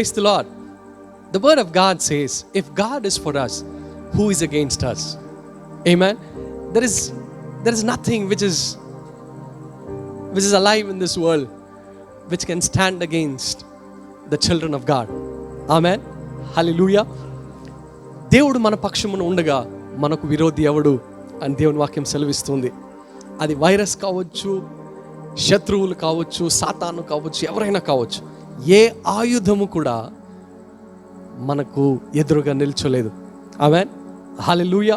Praise the Lord. The word of God says, if God is for us, who is against us? Amen. There is nothing which is alive in this world which can stand against the children of God. Amen. Hallelujah. దేవుడు మన పక్షమున ఉండగా మనకు విరోధి ఎవడు అని దేవుని వాక్యం సెలవిస్తుంది. అది వైరస్ కావచ్చు, శత్రువులు కావచ్చు, సాతాను కావచ్చు, ఎవరైనా కావచ్చు. ఏ ఆయుధము కూడా మనకు ఎదురుగా నిల్చోలేదు. ఆమేన్. హల్లెలూయా.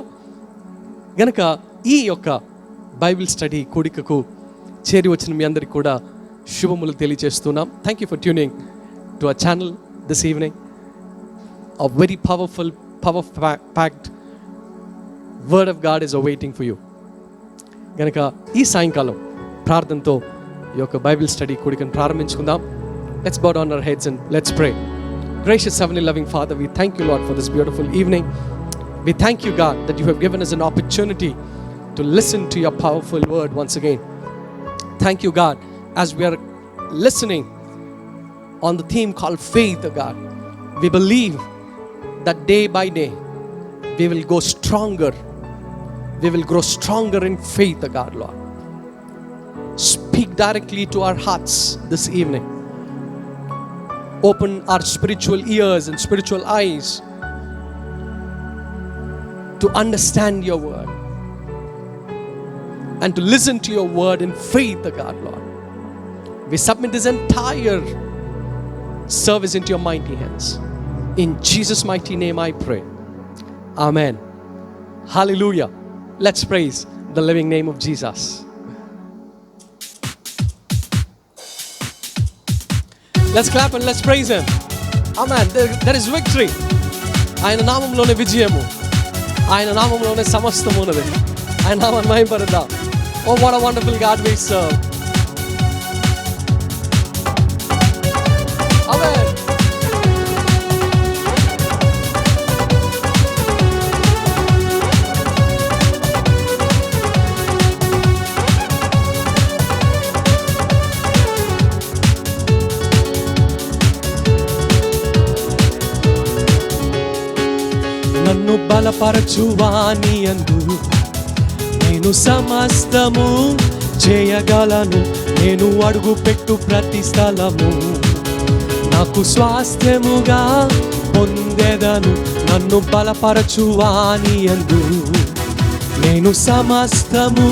గనుక ఈ యొక్క బైబిల్ స్టడీ కూడికకు చేరి వచ్చిన మీ అందరికీ కూడా శుభములు తెలియజేస్తున్నాం. Thank you for tuning to our channel this evening. A very power-packed word of God is awaiting for you. గనక ఈ సాయంకాలం ప్రార్థనతో ఈ యొక్క బైబిల్ స్టడీ కూడికను ప్రారంభించుకుందాం. Let's bow down our heads and let's pray. Gracious Heavenly Loving Father, we thank you, Lord, for this beautiful evening. We thank you, God, that you have given us an opportunity to listen to your powerful word once again. Thank you, God, as we are listening on the theme called faith, God. We believe that day by day we will go stronger. We will grow stronger in faith, God, Lord. Speak directly to our hearts this evening. Open our spiritual ears and spiritual eyes to understand your word and to listen to your word in faith, God, Lord. We submit this entire service into your mighty hands. In Jesus' mighty name I pray. Amen. Hallelujah. Let's praise the living name of Jesus. Let's clap and let's praise him. Amen. There is victory. ఆయన నామములోనే విజయము, ఆయన నామములోనే సమస్తము ఉన్నది. ఆయన నామాన్ని మహిమపడదాం. Oh, what a wonderful God we serve. Amen. నన్ను బలపరచువాని యందు నేను సమస్తము చేయగలను. నేను అడుగు పెట్టు ప్రతి స్థలము నాకు స్వాస్థ్యముగా పొందెదను. నన్ను బలపరచువాని యందు నేను సమస్తము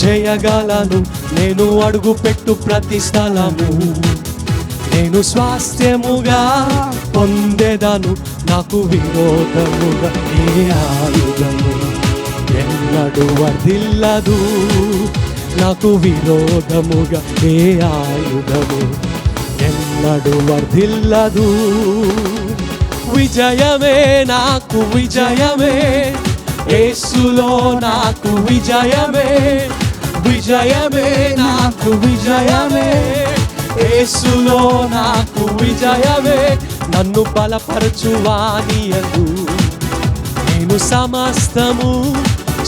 చేయగలను. నేను అడుగు పెట్టు ప్రతి స్థలము నేను స్వాస్థ్యముగా పొందెదను. నాకు విరోధముగా ఏ ఆయుధము ఎన్నడూ వర్ధిల్లదు. నాకు విరోధముగా ఏ ఆయుధము ఎన్నడూ వర్ధిల్లదు. విజయమే నాకు విజయమే, యేసులో నాకు విజయమే. విజయమే నాకు విజయమే, యేసులో నాకు విజయమే. నన్ను బలపరచువాని యందు నేను సమస్తము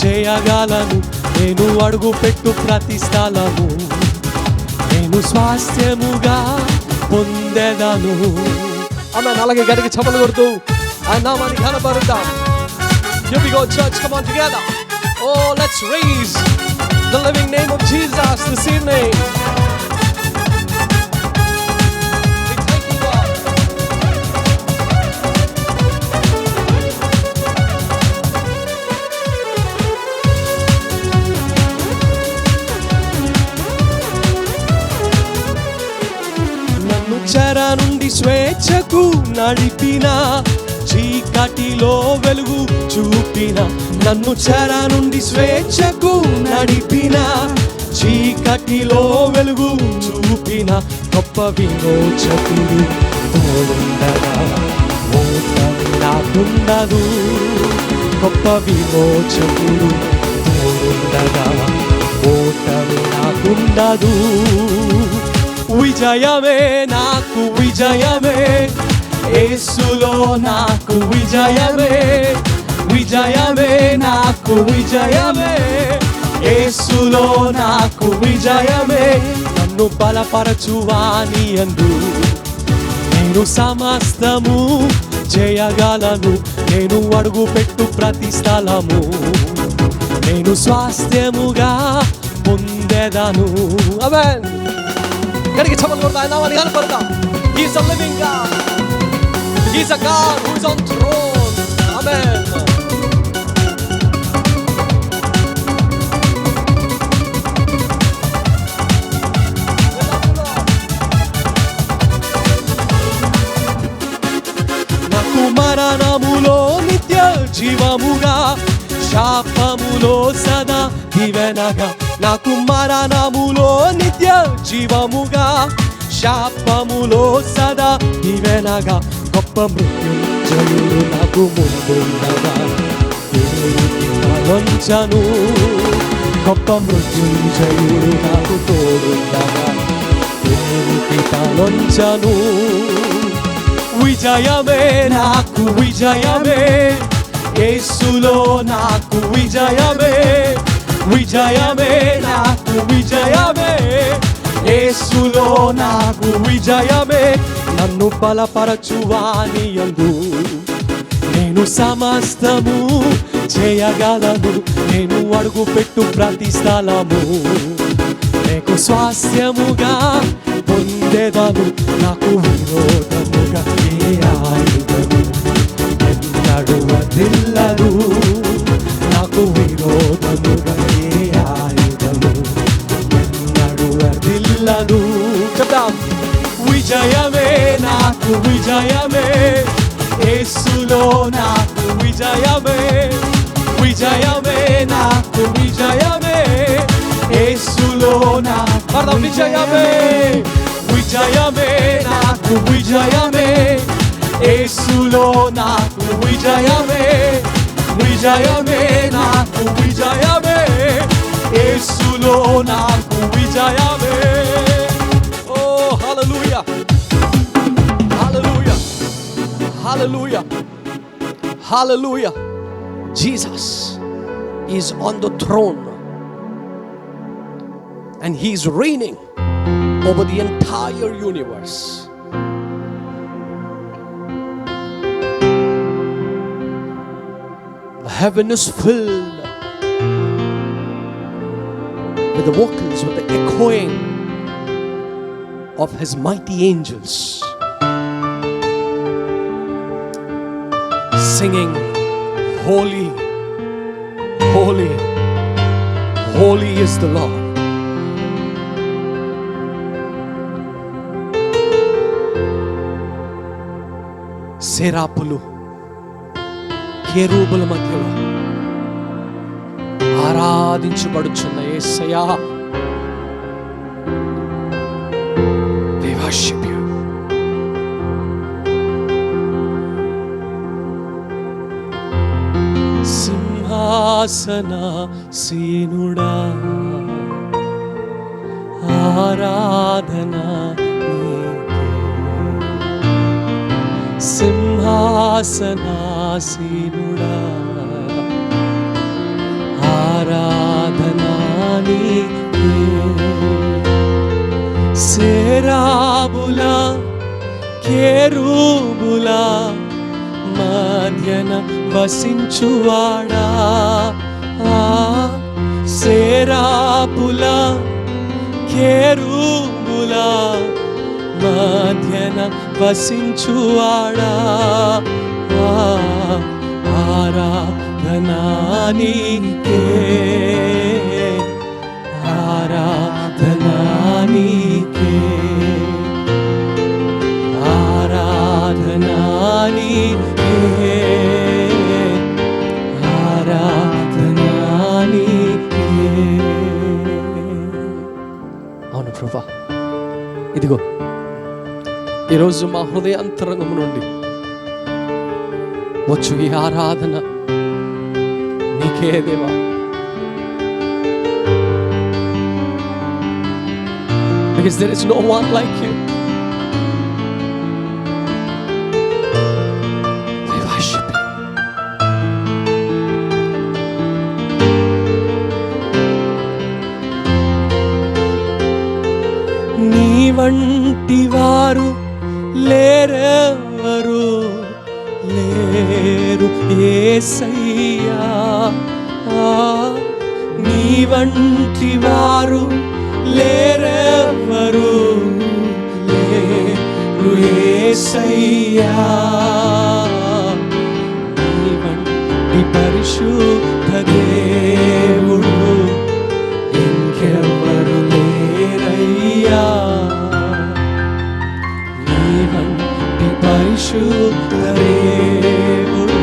చేయగలను. నేను అడుగు పెట్టు ప్రతి స్థలము నేను స్వాస్థ్యముగా పొందెదను. ఆమేన్. అలాగే గట్టిగా చప్పట్లు కొడుతూ ఆ నామాన్ని ఘనపరుద్దాం. Here we go, church. Come on together. Oh, let's raise the living name of Jesus this evening. చెర నుండి స్వేచ్ఛకు నడిపిన, చీకటిలో వెలుగు చూపిన. నన్ను చెర నుండి స్వేచ్ఛకు నడిపిన, చీకటిలో వెలుగు చూపిన. గొప్ప విమోచకుడు తోడుండగా ఓటమి నాకుండదు. గొప్ప విమోచకుడు తోడుండగా ఓటమి నాకుండదు. విజయమే నాకు విజయమే, యేసులో నాకు విజయమే. విజయమే నాకు విజయమే, యేసులో నాకు విజయమే. నన్ను బలపరచువాని యందు నేను నేను సమస్తము చేయగలను, నేను అడుగు పెట్టు ప్రతి స్థలము నేను స్వాస్థ్యముగా పొందేదాను. ఆమేన్. గట్టిగా చప్పట్లు కొడతా ఆయన నామాన్ని కనపడతాం. He is a living God. He is a God who is on throne. Amen. నాకు మరణములో నిత్య జీవముగా, శాపములో సదా దీవెనగా. నాకు మరణములో నిత్య జీవముగా, శాపములో సదా దీవెనగా. గొప్ప మృత్యుంజయుడు నాకు ముందుండగా, వంచను. గొప్ప మృత్యుంజయుడు నాకు తోడుండగా, తలొంచను. విజయమే నాకు విజయమే, యేసులో నాకు విజయమే. విజయమే నాకు విజయమే, యేసులో నాకు విజయమే. నన్ను బలపరచువాని యందు నేను సమస్తము చేయగలను, నేను అడుగు పెట్టు ప్రతి స్థలము నీకు స్వాస్థ్యముగా పొందేదను. నాకు విరోధముగా ఏ ఆయుధము ఎన్నడూ వదిల్లదు, నాకు విరోధముగా ఏ ఆయుధము ఎన్నడూ వదిల్లదు. చెప్తాం. విజయమే నాకు విజయమే, యేసులో నాకు విజయమే. విజయమే నాకు విజయమే, యేసులో నాకు విజయమే. విజయమే నాకు విజయమే, యేసులో నాకు విజయమే. విజయమే నాకు విజయమే, యేసులో నాకు విజయమే. ఓ హల్లెలూయా, హల్లెలూయా, హల్లెలూయా, హల్లెలూయా. Jesus is on the throne and he is reigning over the entire universe. The heaven is filled with the vocals, with the echoing of his mighty angels singing, holy, holy, holy is the Lord. సెరాపులు కెరూబుల మధ్యలో ఆరాధించబడుచున్న యేసయ్యా, we worship you. సింహాసనాసీనుడా ఆరాధన సింహాసనాసీనుడా ఆరాధనా నీకే. సేరాబుల కెరూబుల మధ్యన వసించువాడా, సేరాబుల కెరూబుల మధ్యన వసించువాడా, ఆరాధనా నీకే, ఆరాధనా నీకే, ఆరాధనా నీకే, ఆరాధనా నీకే. అవును ప్రభువా, ఇదిగో ఈరోజు మా హృదయాంతరంగము నుండి వచ్చు ఈ ఆరాధన నీకే దేవా. Because there is no one like you. We worship you. నీ వంటి వారు లేరే లేరు యేసయ్యా, నీ వంటి వారు లేరెవ్వరు లేరు యేసయ్యా, నీ వంటి పరిశుద్ధ దేవుడు ఇంకెవ్వరు లేరయ్యా, నీ వంటి పరిశుద్ధ దేవుడు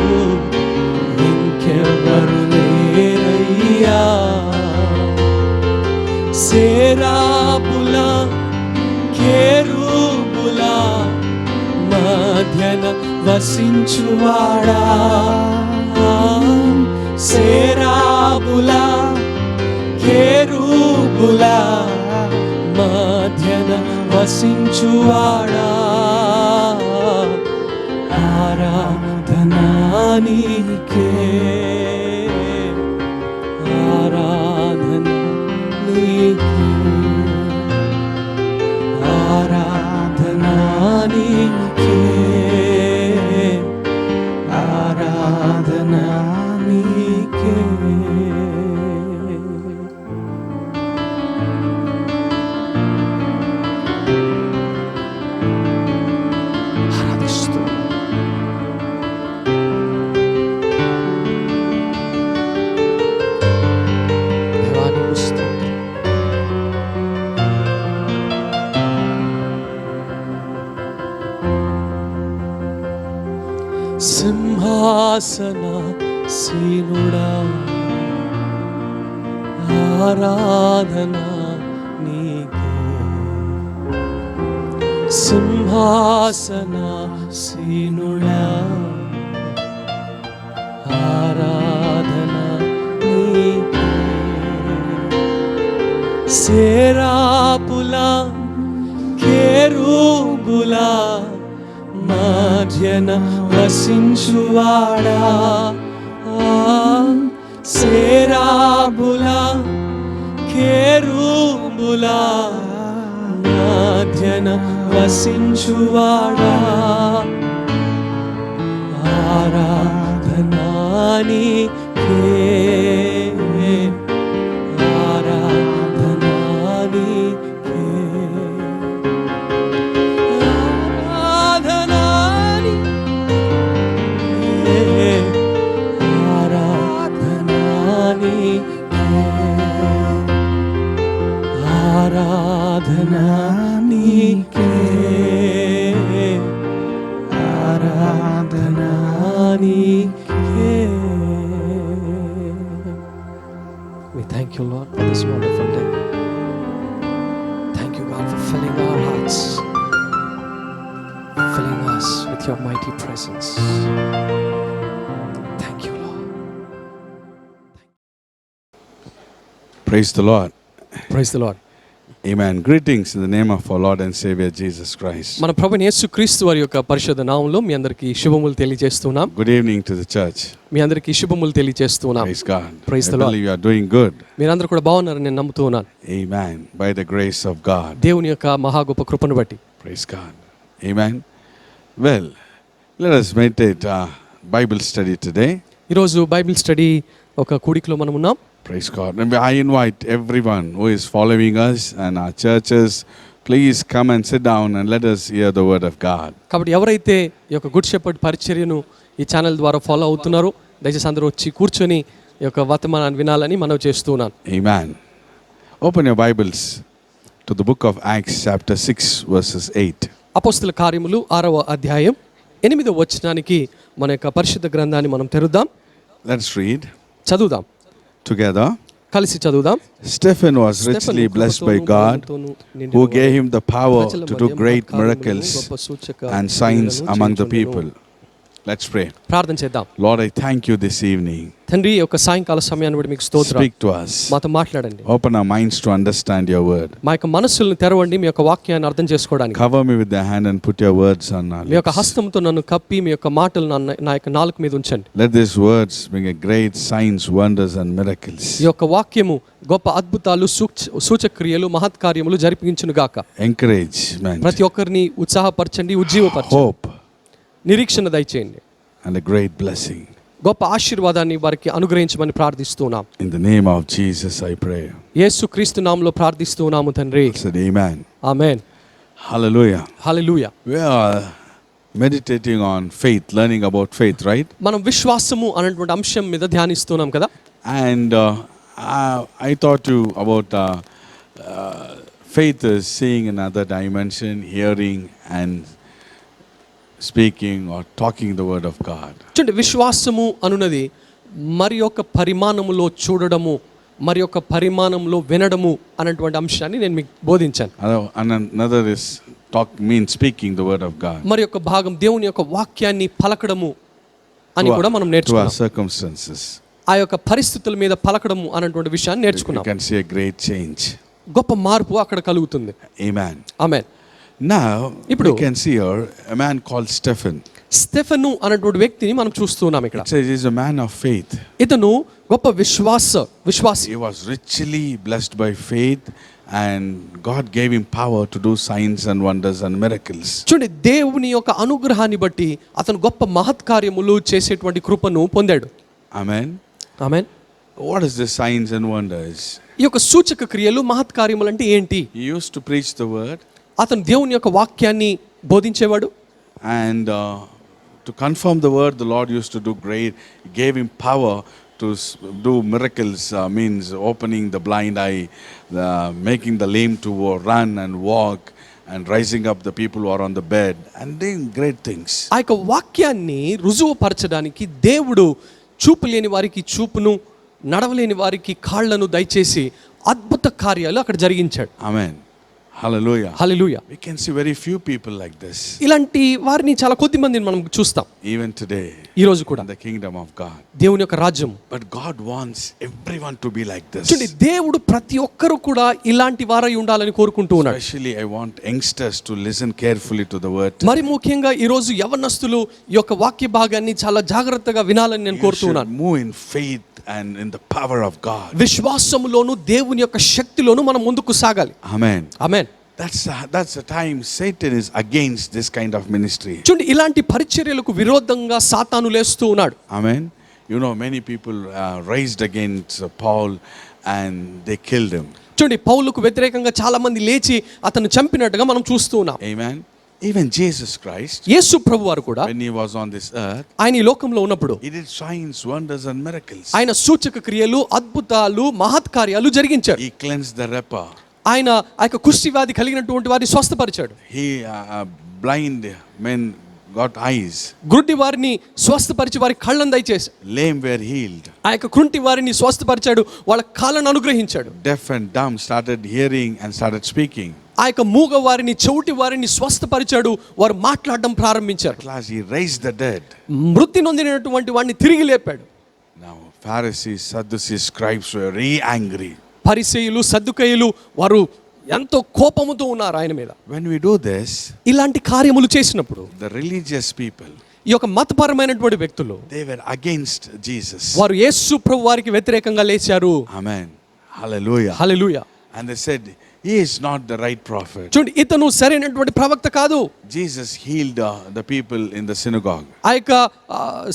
ఇంకెవ్వరు లేరయ్యా. సేరాపుల కేరూబుల మధ్యన వసించువాడా, సేరాపుల కేరూబుల మధ్యన వసించువాడా, ఆరాధనా నీకే, ఆరాధనా నీకే, ఆరాధనా నీకే, ఆరాధనా నీకే. ఆరాధిస్తూ దేవానికి స్తోత్రం. సింహాసనాసీనుడా, ఆరాధనా నీకే, సింహాసనాసీనుడా, ఆరాధనా నీకే. సేరాపుల కేరూబుల మధ్యన వసించువాడా, సేరాపుల కేరూబుల మధ్యన వసించువాడా, ఆరాధనా నీకే, ఆరాధనా నీకే, ఆరాధనా నీకే, ఆరాధనా నీకే, ఆరాధనా నీకే, ఆరాధనా నీకే. We thank you, Lord, for this wonderful day. Thank you, God, for filling our hearts, filling us with your mighty presence. Thank you, Lord. Praise the Lord. Praise the Lord. Amen. Greetings in the name of our Lord and Savior Jesus Christ. మన ప్రభువైన యేసుక్రీస్తు వారి యొక్క పరిశుద్ధ నామములో మీ అందరికీ శుభములు తెలియజేస్తున్నాం. Good evening to the church. మీ అందరికీ శుభములు తెలియజేస్తున్నాం. Praise God. Praise the I Lord. believe you are doing good. మీరందరూ కూడా బాగున్నారని నేను నమ్ముతూ ఉన్నాను. Amen. By the grace of God. దేవుని యొక్క మహా గొప్ప కృపను బట్టి. Praise God. Amen. Well, let us meditate Bible study today. ఈరోజు బైబిల్ స్టడీ ఒక కూడికలో మనం ఉన్నాం. Praise God. And I invite everyone who is following us and our churches, please come and sit down and let us hear the word of God. కాబట్టి ఎవరైతే ఈ యొక్క good shepherd పరిచర్యను ఈ ఛానల్ ద్వారా ఫాలో అవుతున్నారో దయచేసి అందరూ వచ్చి కూర్చొని ఈ యొక్క వర్తమానాన్ని వినాలని మనవి చేస్తున్నాను. Amen. Open your Bibles to the book of Acts chapter 6 verses 8. అపోస్తల కార్యములు 6వ అధ్యాయం 8వ వచనానికి మన యొక్క పరిశుద్ధ గ్రంథాన్ని మనం తెరుద్దాం. Let's read చదువుదాం. together. కలిసి చదువుదాం. Stephen was richly blessed by God, who gave him the power to do great miracles and signs among the people. Let's pray. ప్రార్థన చేద్దాం. Lord, I thank you this evening. తండ్రి యొక్క సాయంకాల సమయాన్ని బట్టి మీకు స్తోత్రం. Speak to us. మాతో మాట్లాడండి. Open our minds to understand your word. మా యొక్క మనస్సులను తెరవండి మీ యొక్క వాక్యాన్ని అర్థం చేసుకోవడానికి. Cover me with your hand and put your words on our మీ యొక్క lips. హస్తంతో నన్ను కప్పి మీ యొక్క మాటలు నా యొక్క నాలుక మీద ఉంచండి. Let these words bring a great signs, wonders and miracles. ఈ యొక్క వాక్యము గొప్ప అద్భుతాలు సూచక్రియలు మహత్కార్యములు జరిపించును గాక. Encouragement, ప్రతి ఒక్కరిని ఉత్సాహపరచండి, ఉజ్జీవపరచండి, hope నిరీక్షణ దయచేయండి and a great blessing. గొప్ప ఆశీర్వాదాన్ని వారికి అనుగ్రహించమని ప్రార్థిస్తున్నాం. In the name of Jesus I pray. యేసుక్రీస్తు నామములో ప్రార్థిస్తున్నాము తండ్రి. Said amen. Amen. Hallelujah. Hallelujah. We are meditating on faith, learning about faith, right? మనం విశ్వాసము అనేటువంటి అంశం మీద ధ్యానిస్తున్నాం కదా. And I thought you about faith is seeing another dimension, hearing and speaking or talking the word of God. చూడండి, విశ్వాసము అనున్నది మరి యొక్క పరిమాణములో చూడడము, మరి యొక్క పరిమాణంలో వినడము అనేటువంటి అంశాన్ని నేను మీకు బోధించాను. And another is means speaking the word of God. మరి యొక్క భాగం దేవుని యొక్క వాక్యాన్ని పలకడము అని కూడా మనం To our నేర్చుకున్నాం. circumstances. ఆ యొక్క పరిస్థితుల మీద పలకడము అనేటువంటి విషయాన్ని You నేర్చుకున్నాం. can see a great change. గొప్ప మార్పు అక్కడ కలుగుతుంది. Amen. ఆమేన్. Now ఇప్పుడు we can see here a man called Stephen. Stephen అనేటువంటి వ్యక్తిని మనం చూస్తున్నాం ఇక్కడ. It says he's a man of faith. ఇతను గొప్ప విశ్వాసి. He was richly blessed by faith and God gave him power to do signs and wonders and miracles. చూడండి, దేవుని యొక్క అనుగ్రహాన్ని బట్టి అతను గొప్ప మహత్కార్యములు చేసేటువంటి కృపను పొందాడు. Amen. Amen. What is the signs and wonders? ఈ యొక్క సూచక క్రియలు మహత్కార్యములు అంటే ఏంటి? He used to preach the word అతను దేవుని యొక్క వాక్యాన్ని బోధించేవాడు. and to confirm the word the Lord used to do great. He gave him power to do miracles, means opening the blind eye, making the lame to run and walk, and rising up the people who are on the bed and doing great things. ఆ యొక్క వాక్యాన్ని రుజువుపరచడానికి దేవుడు చూపు లేని వారికి చూపును, నడవలేని వారికి కాళ్లను దయచేసి అద్భుత కార్యాలు అక్కడ జరిగించాడు. Amen. Hallelujah. Hallelujah. We can see very few people like this ఇలాంటి వారిని చాలా కొద్ది మందిని మనం చూస్తాం even today ఈ రోజు కూడా in the kingdom of God. దేవుని యొక్క రాజ్యం. But God wants everyone to be like this. చూడండి, దేవుడు ప్రతి ఒక్కరు కూడా ఇలాంటి వారై ఉండాలని కోరుకుంటూ ఉన్నాడు. Especially I want youngsters to listen carefully to the word. మరి ముఖ్యంగా ఈ రోజు యవనస్తులు ఈ యొక్క వాక్య భాగాన్ని చాలా జాగ్రత్తగా వినాలని నేను You కోరుతూ should ఉన్నాను. move in faith and in the power of God. విశ్వాసములోను దేవుని యొక్క శక్తిలోను మనం ముందుకు సాగాలి. Amen. Amen. That's the time Satan is against this kind of ministry. చూడండి, ఇలాంటి పరిచర్యలకు విరోధంగా సాతాను లేస్తూ ఉన్నాడు. Amen. You know, many people raised against Paul and they killed him. చూడండి, పౌలుకు వ్యతిరేకంగా చాలా మంది లేచి అతను చంపినట్టుగా మనం చూస్తూ ఉన్నాం. Amen. Even Jesus Christ, యేసు ప్రభు వారు కూడా when he was on this earth, ఆయన ఈ లోకంలో ఉన్నప్పుడు he did signs, wonders and miracles. ఆయన సూచక క్రియలు, అద్భుతాలు, మహత్కార్యాలు జరిగించాడు. He cleansed the leper. ఆయన ఆ యొక్క కుష్టి వ్యాధి కలిగినటువంటి వారిని స్వస్థపరిచాడు. He blind men got eyes. గుడ్డి వారిని స్వస్థపరిచి వారి కళ్ళను దయచేశాడు. Lame were healed. ఆ యొక్క కృంటి వారిని స్వస్థపరిచాడు, వాళ్ళ కాళ్ళను అనుగ్రహించాడు. Deaf and dumb started hearing and started speaking. ఆ యొక్క మూగ వారిని, చెవిటి వారిని స్వస్థపరిచాడు, వారు మాట్లాడడం ప్రారంభించారు. At last he raised the dead. మృతి నొందినటువంటి వాడిని తిరిగి లేపాడు. Now Pharisees, Sadducees, scribes were very angry. పరిసయ్యులు, సద్దుకయ్యులు వారు ఎంతో కోపముతో ఉన్నారు ఆయన మీద. When we do this, ఇలాంటి కార్యములు చేసినప్పుడు the religious people, ఈ యొక్క మతపరమైనటువంటి వ్యక్తులు they were against Jesus. వారు యేసు ప్రభు వారికి వ్యతిరేకంగా లేచారు. Amen. Hallelujah. Hallelujah. And they said, he is not the right prophet. చూడండి, ఇతను సరైనటువంటి ప్రవక్త కాదు. Jesus healed the people in the synagogue. ఆ యొక్క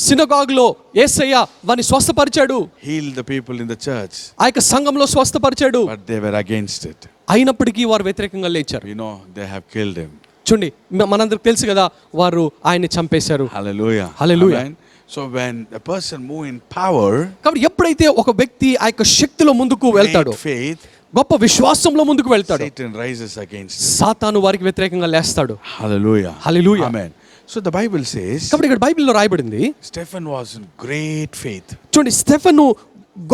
సినగాగులో యేసయ్య వారిని స్వస్థపరిచాడు. Healed the people in the church. ఆ యొక్క సంఘంలో స్వస్థపరిచాడు. But they were against it. అయినప్పటికీ వారు వ్యతిరేకంగా లేచారు. You know, they have killed him. చూడండి, మనందరికి తెలుసు కదా, వారు ఆయన్ని చంపేశారు. Hallelujah. Hallelujah. Amen. So when a person move in power, కాబట్టి ఎప్పుడైతే ఒక వ్యక్తి ఆ యొక్క శక్తిలో ముందుకు వెళ్తాడో, great faith, గొప్ప విశ్వాసంలో ముందుకు వెళ్తాడు, Satan rises against him. సాతాను వారికి వ్యతిరేకంగా లేస్తాడు. Hallelujah. Hallelujah. Amen. So the Bible says, కాబట్టి ఇక్కడ బైబిల్లో రాయబడింది, Stephen was in great faith. చూడండి, స్టెఫెను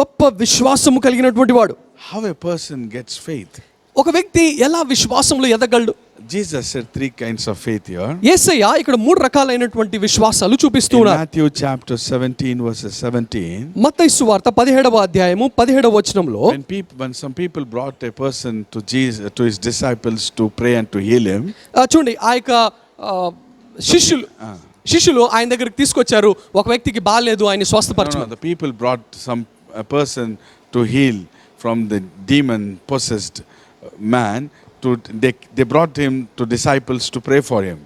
గొప్ప విశ్వాసము కలిగినటువంటి వాడు. How a person gets faith? ఒక వ్యక్తి ఎలా విశ్వాసంలో ఎదగలడు? Jesus said 3 kinds of faith here. యేసయ్య ఇక్కడ 3 రకాలైనటువంటి విశ్వాసాలు చూపిస్తూ In ఉన్నారు. Matthew chapter 17 verses 17, మత్తయి సువార్త 17వ అధ్యాయము 17వ వచనంలో, when some people brought a person to Jesus, to his disciples to pray and to heal him, చూడండి, ఆ యొక్క శిష్యులు ఆయన దగ్గరికి తీసుకొచ్చారు. ఒక వ్యక్తికి బాలేదు, ఆయన స్వస్థపరచు. the people brought a person to heal from the demon possessed man. They brought him to disciples to pray for him.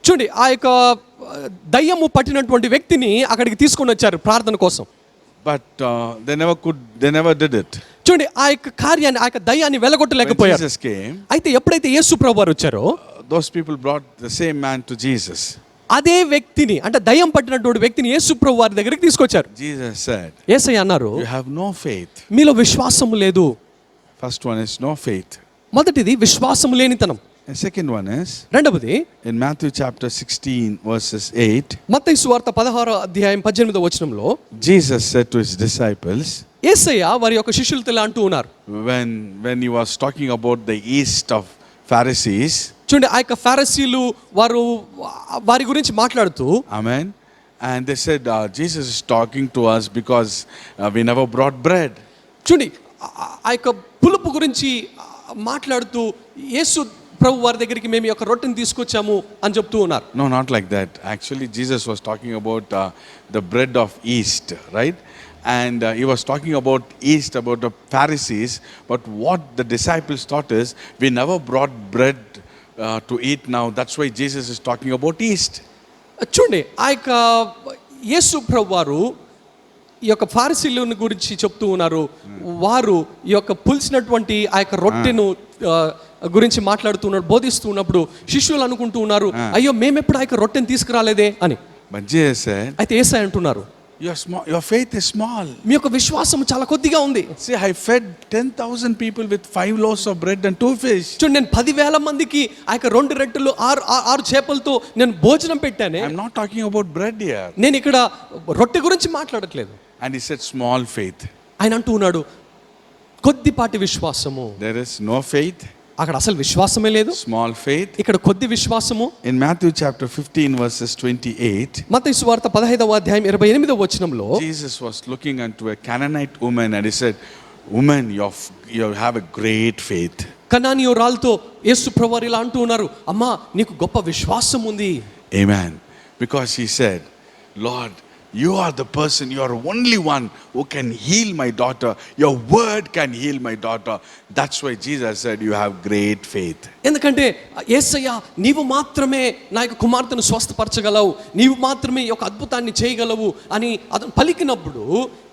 చూడండి, ఆ యొక్క దయ్యము పట్టినటువంటి వ్యక్తిని అక్కడికి తీసుకొని వచ్చారు ప్రార్థన కోసం. But they never did it. చూడండి, ఆ యొక్క కార్యాన్ని, ఆ యొక్క దయ్యాన్ని When వెలగొట్టలేకపోయారు. Jesus came, అయితే ఎప్పుడైతే యేసు ప్రభు వారు వచ్చారో those people brought the same man to Jesus. అదే వ్యక్తిని, అంటే దయ్యం పట్టినటువంటి వ్యక్తిని యేసు ప్రభు వారి దగ్గరికి తీసుకొచ్చారు. Jesus said, యేసయ్య అన్నారు, you have no faith. మీలో విశ్వాసం లేదు. First one is no faith. మొదటిది విశ్వాసం లేనితనం. And second one is రెండవది in Matthew chapter 16 verses 8. మత్తయి సువార్త 16వ అధ్యాయం 18వ వచనంలో Jesus said to his disciples, యేసయ్య వారి యొక్క శిష్యులతో ఇలా అంటూ ఉన్నారు. when he was talking about the yeast of Pharisees. చూడండి, ఆ యొక్క ఫారిసీలు వారి గురించి మాట్లాడుతూ, Amen. And they said, Jesus is talking to us because we never brought bread. చూడండి, ఆ యొక్క పులుపు గురించి మాట్లాడుతూ యేసు ప్రభు వారి దగ్గరికి మేము ఈ యొక్క రొట్టెని తీసుకొచ్చాము అని చెప్తూ ఉన్నారు. No, not like that. Actually, Jesus was talking about the bread of yeast, right? And he was talking about yeast, about the Pharisees. But what the disciples thought is, we never brought bread to eat now. That's why Jesus is talking about yeast. చూడండి, ఆ యొక్క యేసు ప్రభు వారు ఈ యొక్క ఫారిసీలను గురించి చెప్తూ ఉన్నారు. వారు ఈ యొక్క పులిసినటువంటి ఆ యొక్క రొట్టెను గురించి మాట్లాడుతున్నారు, బోధిస్తూ ఉన్నప్పుడు శిష్యులు అనుకుంటూ ఉన్నారు, అయ్యో మేమెప్పుడు ఆ యొక్క రొట్టెని తీసుకురాలేదే అని. But Jesus said, అయితే యేసయ్య అంటున్నారు, your faith is small. మీ యొక్క విశ్వాసం చాలా కొద్దిగా ఉంది. See, I fed 10,000 people with 5 loaves of bread and 2 fish. చూడండి, నేను 10,000 మందికి ఆ యొక్క 2 రొట్టెలు 6 చేపలతో నేను భోజనం పెట్టానే. I'm not talking about bread here. నేను ఇక్కడ రొట్టె గురించి మాట్లాడట్లేదు. And he said small faith. ఆయన అంటూ ఉన్నాడు, కొద్దిపాటి విశ్వాసము. There is no faith. అక్కడ అసలు విశ్వాసమే లేదు. Small faith. ఇక్కడ కొద్ది విశ్వాసము. In Matthew chapter 15 verses 28, మత్తయి సువార్త 15వ అధ్యాయం 28వ వచనంలో Jesus was looking unto a Canaanite woman and he said, woman, you have a great faith. కనానీయురాలతో యేసు ప్రభువారు ఇలా అంటూ ఉన్నారు, అమ్మా నీకు గొప్ప విశ్వాసం ఉంది. Amen. Because he said, Lord, you are the person, you are only one who can heal my daughter. Your word can heal my daughter. That's why Jesus said, you have great faith. ఎందుకంటే యేసయ్య నీవు మాత్రమే నా యొక్క కుమార్తెను స్వస్థపరచగలవు, నీవు మాత్రమే ఈ యొక్క అద్భుతాన్ని చేయగలవు అని అతను పలికినప్పుడు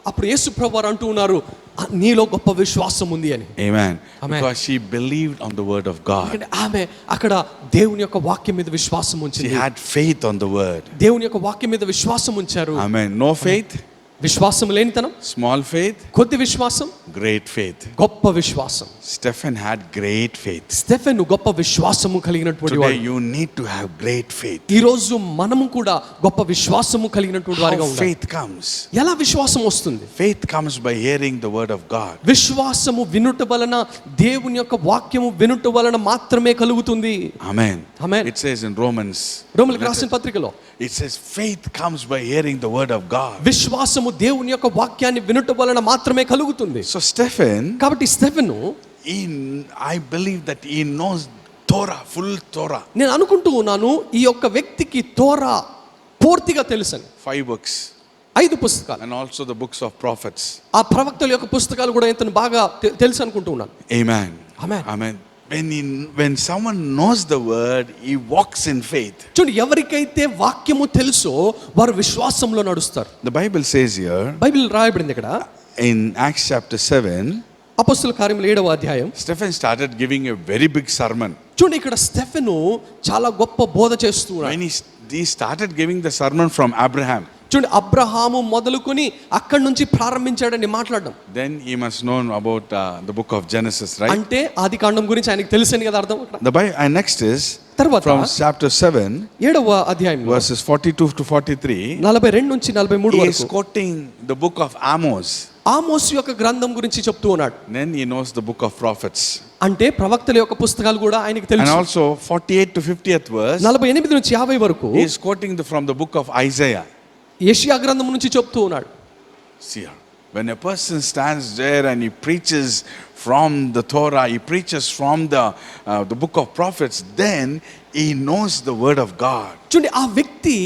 అప్పుడు యేసు ప్రభువారు అంటూ ఉన్నారు, నీలో గొప్ప విశ్వాసం ఉంది అని. Amen. Amen. Because she believed on the word of God. ఆమె అక్కడ దేవుని యొక్క వాక్యం మీద విశ్వాసం She ఉంచింది. had faith on the word. దేవుని యొక్క వాక్యం మీద విశ్వాసం ఉంచారు. Amen. No faith, విశ్వాసం లేనితనం, small faith, కొద్ది విశ్వాసం, great faith. గొప్ప విశ్వాసం. Stephen had great faith. Stephen గొప్ప విశ్వాసము కలిగినటువంటి Today వాడు. you need to have great faith. ఈ రోజు మనము కూడా గొప్ప విశ్వాసము కలిగినటువంటి వారిగా How ఉండాలి. faith comes? ఎలా విశ్వాసం వస్తుంది? Faith comes by hearing the word of God. విశ్వాసము వినుట వలన, దేవుని యొక్క వాక్యము వినుట వలన మాత్రమే కలుగుతుంది. Amen. Amen. It says in Romans, రోమీయులకు రాసిన పత్రికలో it says faith comes by hearing the word of God. విశ్వాసము దేవుని యొక్క వాక్యాన్ని వినుట వలన మాత్రమే కలుగుతుంది. So Stephen, కాబట్టి Stephen, I believe that he knows Torah, full Torah. నేను అనుకుంటూ ఉన్నాను ఈ యొక్క వ్యక్తికి తోరా పూర్తిగా తెలుసని. 5 books 5 పుస్తకాలు, and also the books of prophets. ఆ ప్రవక్తల యొక్క పుస్తకాలు కూడా ఇతను బాగా తెలుసు అనుకుంటూ ఉన్నాను. Amen. Amen. Amen. When someone knows the word, he walks in faith. చూడండి, ఎవరికైతే వాక్యము తెలుసో వారు విశ్వాసంలో నడుస్తారు. The Bible says here Bible రాయబడింది ఇక్కడ in Acts chapter 7, అపొస్తలుల కార్యములు 7వ అధ్యాయం. Stephen started giving a very big sermon. చూడండి, ఇక్కడ స్టెఫెను చాలా గొప్ప బోధ చేస్తూ ఉన్నాడు. When he started giving the sermon from Abraham, చూడండి, అబ్రహాము మొదలుకొని అక్కడి నుంచి ప్రారంభించాడని మాట్లాడడం. then he must know about the book of Genesis, right? అంటే ఆది కాండం గురించి ఆయనకి తెలుసని కదా అర్థం. And next is తర్వాత from chapter 7 7వ అధ్యాయంలో verses 42 to 43, 42 నుంచి 43 he is వరకు quoting the book of Amos. ఆమోసు యొక్క గ్రంథం గురించి చెప్తూ ఉన్నాడు. Then he knows the book of prophets. అంటే ప్రవక్తల యొక్క పుస్తకాలు కూడా ఆయనకి And తెలుసు. also 48 to 50th verse, 48 నుంచి 50 వరకు he is quoting from the book of Isaiah. యెషయా గ్రంథం నుంచి చెప్తూ ఉన్నాడు. See here, when a person stands there and he preaches from the Torah, he preaches from the book of prophets, then he knows the word of God. చూడండి, ఆ వ్యక్తి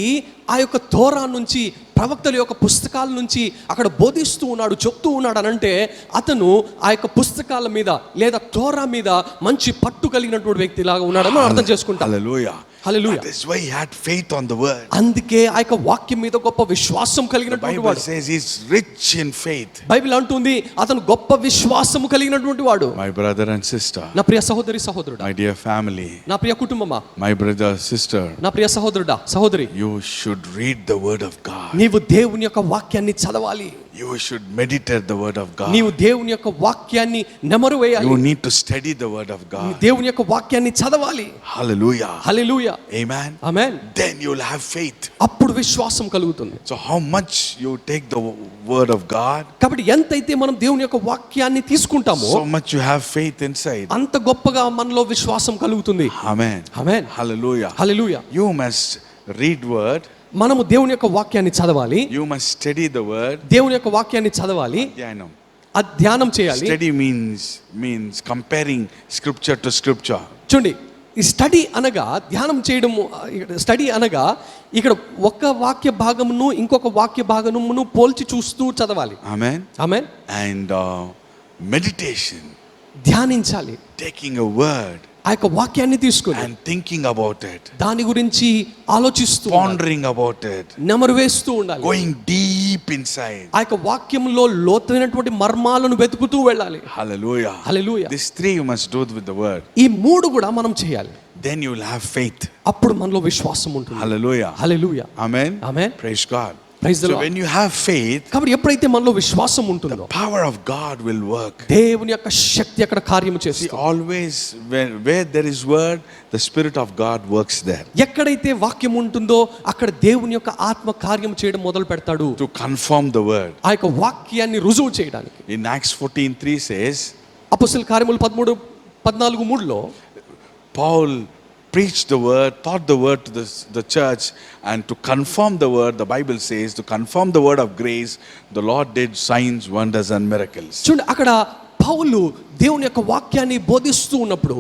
ఆ యొక్క తోరా నుంచి, ప్రవక్తల యొక్క పుస్తకాల నుంచి అక్కడ బోధిస్తూ ఉన్నాడు, చెప్తూ ఉన్నాడు అని అంటే అతను ఆ యొక్క పుస్తకాల మీద లేదా తోరా మీద మంచి పట్టు కలిగినటువంటి వ్యక్తి లాగా ఉన్నాడని మనం అర్థం చేసుకుంటాం. Hallelujah. Hallelujah. That's why he had faith on the word. అందుకే ఆ యొక్క వాక్యం మీద గొప్ప విశ్వాసం The కలిగినటువంటి Bible వాడు. says he's rich in faith. Bible అంటుంది అతను గొప్ప విశ్వాసము కలిగినటువంటి వాడు. My brother and sister, నా ప్రియ సహోదరి సహోదరుడా, my dear family, నా ప్రియ కుటుంబమా, my brother, sister, నా ప్రియ సహోదరుడా సహోదరి, you should read the word of God. నీవు దేవుని యొక్క వాక్యాన్ని చదవాలి. You should meditate the word of God. నీవు దేవుని యొక్క వాక్యాన్ని నెమరు వేయాలి. You need to study the word of God. దేవుని యొక్క వాక్యాన్ని చదవాలి. Hallelujah. Hallelujah. Amen. Amen. Then you'll have faith. అప్పుడు విశ్వాసం కలుగుతుంది. So how much you take the word of God, కాబట్టి ఎంతైతే మనం దేవుని యొక్క వాక్యాన్ని తీసుకుంటామో so much you have faith inside. అంత గొప్పగా మనలో విశ్వాసం కలుగుతుంది. Amen. Amen. Hallelujah. Hallelujah. You must read word. మనము దేవుని యొక్క వాక్యాన్ని చదవాలి. You must study the word. దేవుని యొక్క వాక్యాన్ని చదవాలి. Dhyanam. అధ్యానం చేయాలి. Study means comparing scripture to scripture. చూడండి, ఈ స్టడీ అనగా ధ్యానం చేయడము. స్టడీ అనగా ఇక్కడ ఒక వాక్య భాగమును ఇంకొక వాక్య భాగమును పోల్చి చూస్తూ చదవాలి. Amen. ఆమేన్. And meditation, ధ్యానించాలి. taking a word ఆ యొక్క వాక్యాన్ని తీసుకుని and thinking about it, దాని గురించి ఆలోచిస్తూ pondering about it, నెమరు వేస్తూ ఉండాలి. going deep inside. ఆ యొక్క వాక్యంలో లోతైనటువంటి మర్మాలను వెతుకుతూ వెళ్ళాలి. Hallelujah. Hallelujah. These three you must do with the word. ఈ మూడు కూడా మనం చేయాలి. Then you will have faith. అప్పుడు మనలో విశ్వాసం ఉంటుంది. Hallelujah. Hallelujah. Amen. Amen. Praise God. Praise the So lord. when you have faith, కాబట్టి ఎప్పుడైతే మనలో విశ్వాసం ఉంటుందో power of God will work. దేవుని యొక్క శక్తి అక్కడ కార్యము See, చేస్తుంది. always where there is word, the Spirit of God works there. ఎక్కడైతే వాక్యం ఉంటుందో అక్కడ దేవుని యొక్క ఆత్మ కార్యం చేయడం మొదలు పెడతాడు. To confirm the word. ఆ యొక్క వాక్యాన్ని రుజువు చేయడానికి. In Acts 14:3 says, అపొస్తలుల కార్యములు 13:14 Paul preached the word, taught the word to the church, and to confirm the word, the Bible says, to confirm the word of grace, the Lord did signs, wonders, and miracles. చూడండి, అక్కడ పౌలు దేవుని యొక్క వాక్యాన్ని బోధిస్తూ ఉన్నప్పుడు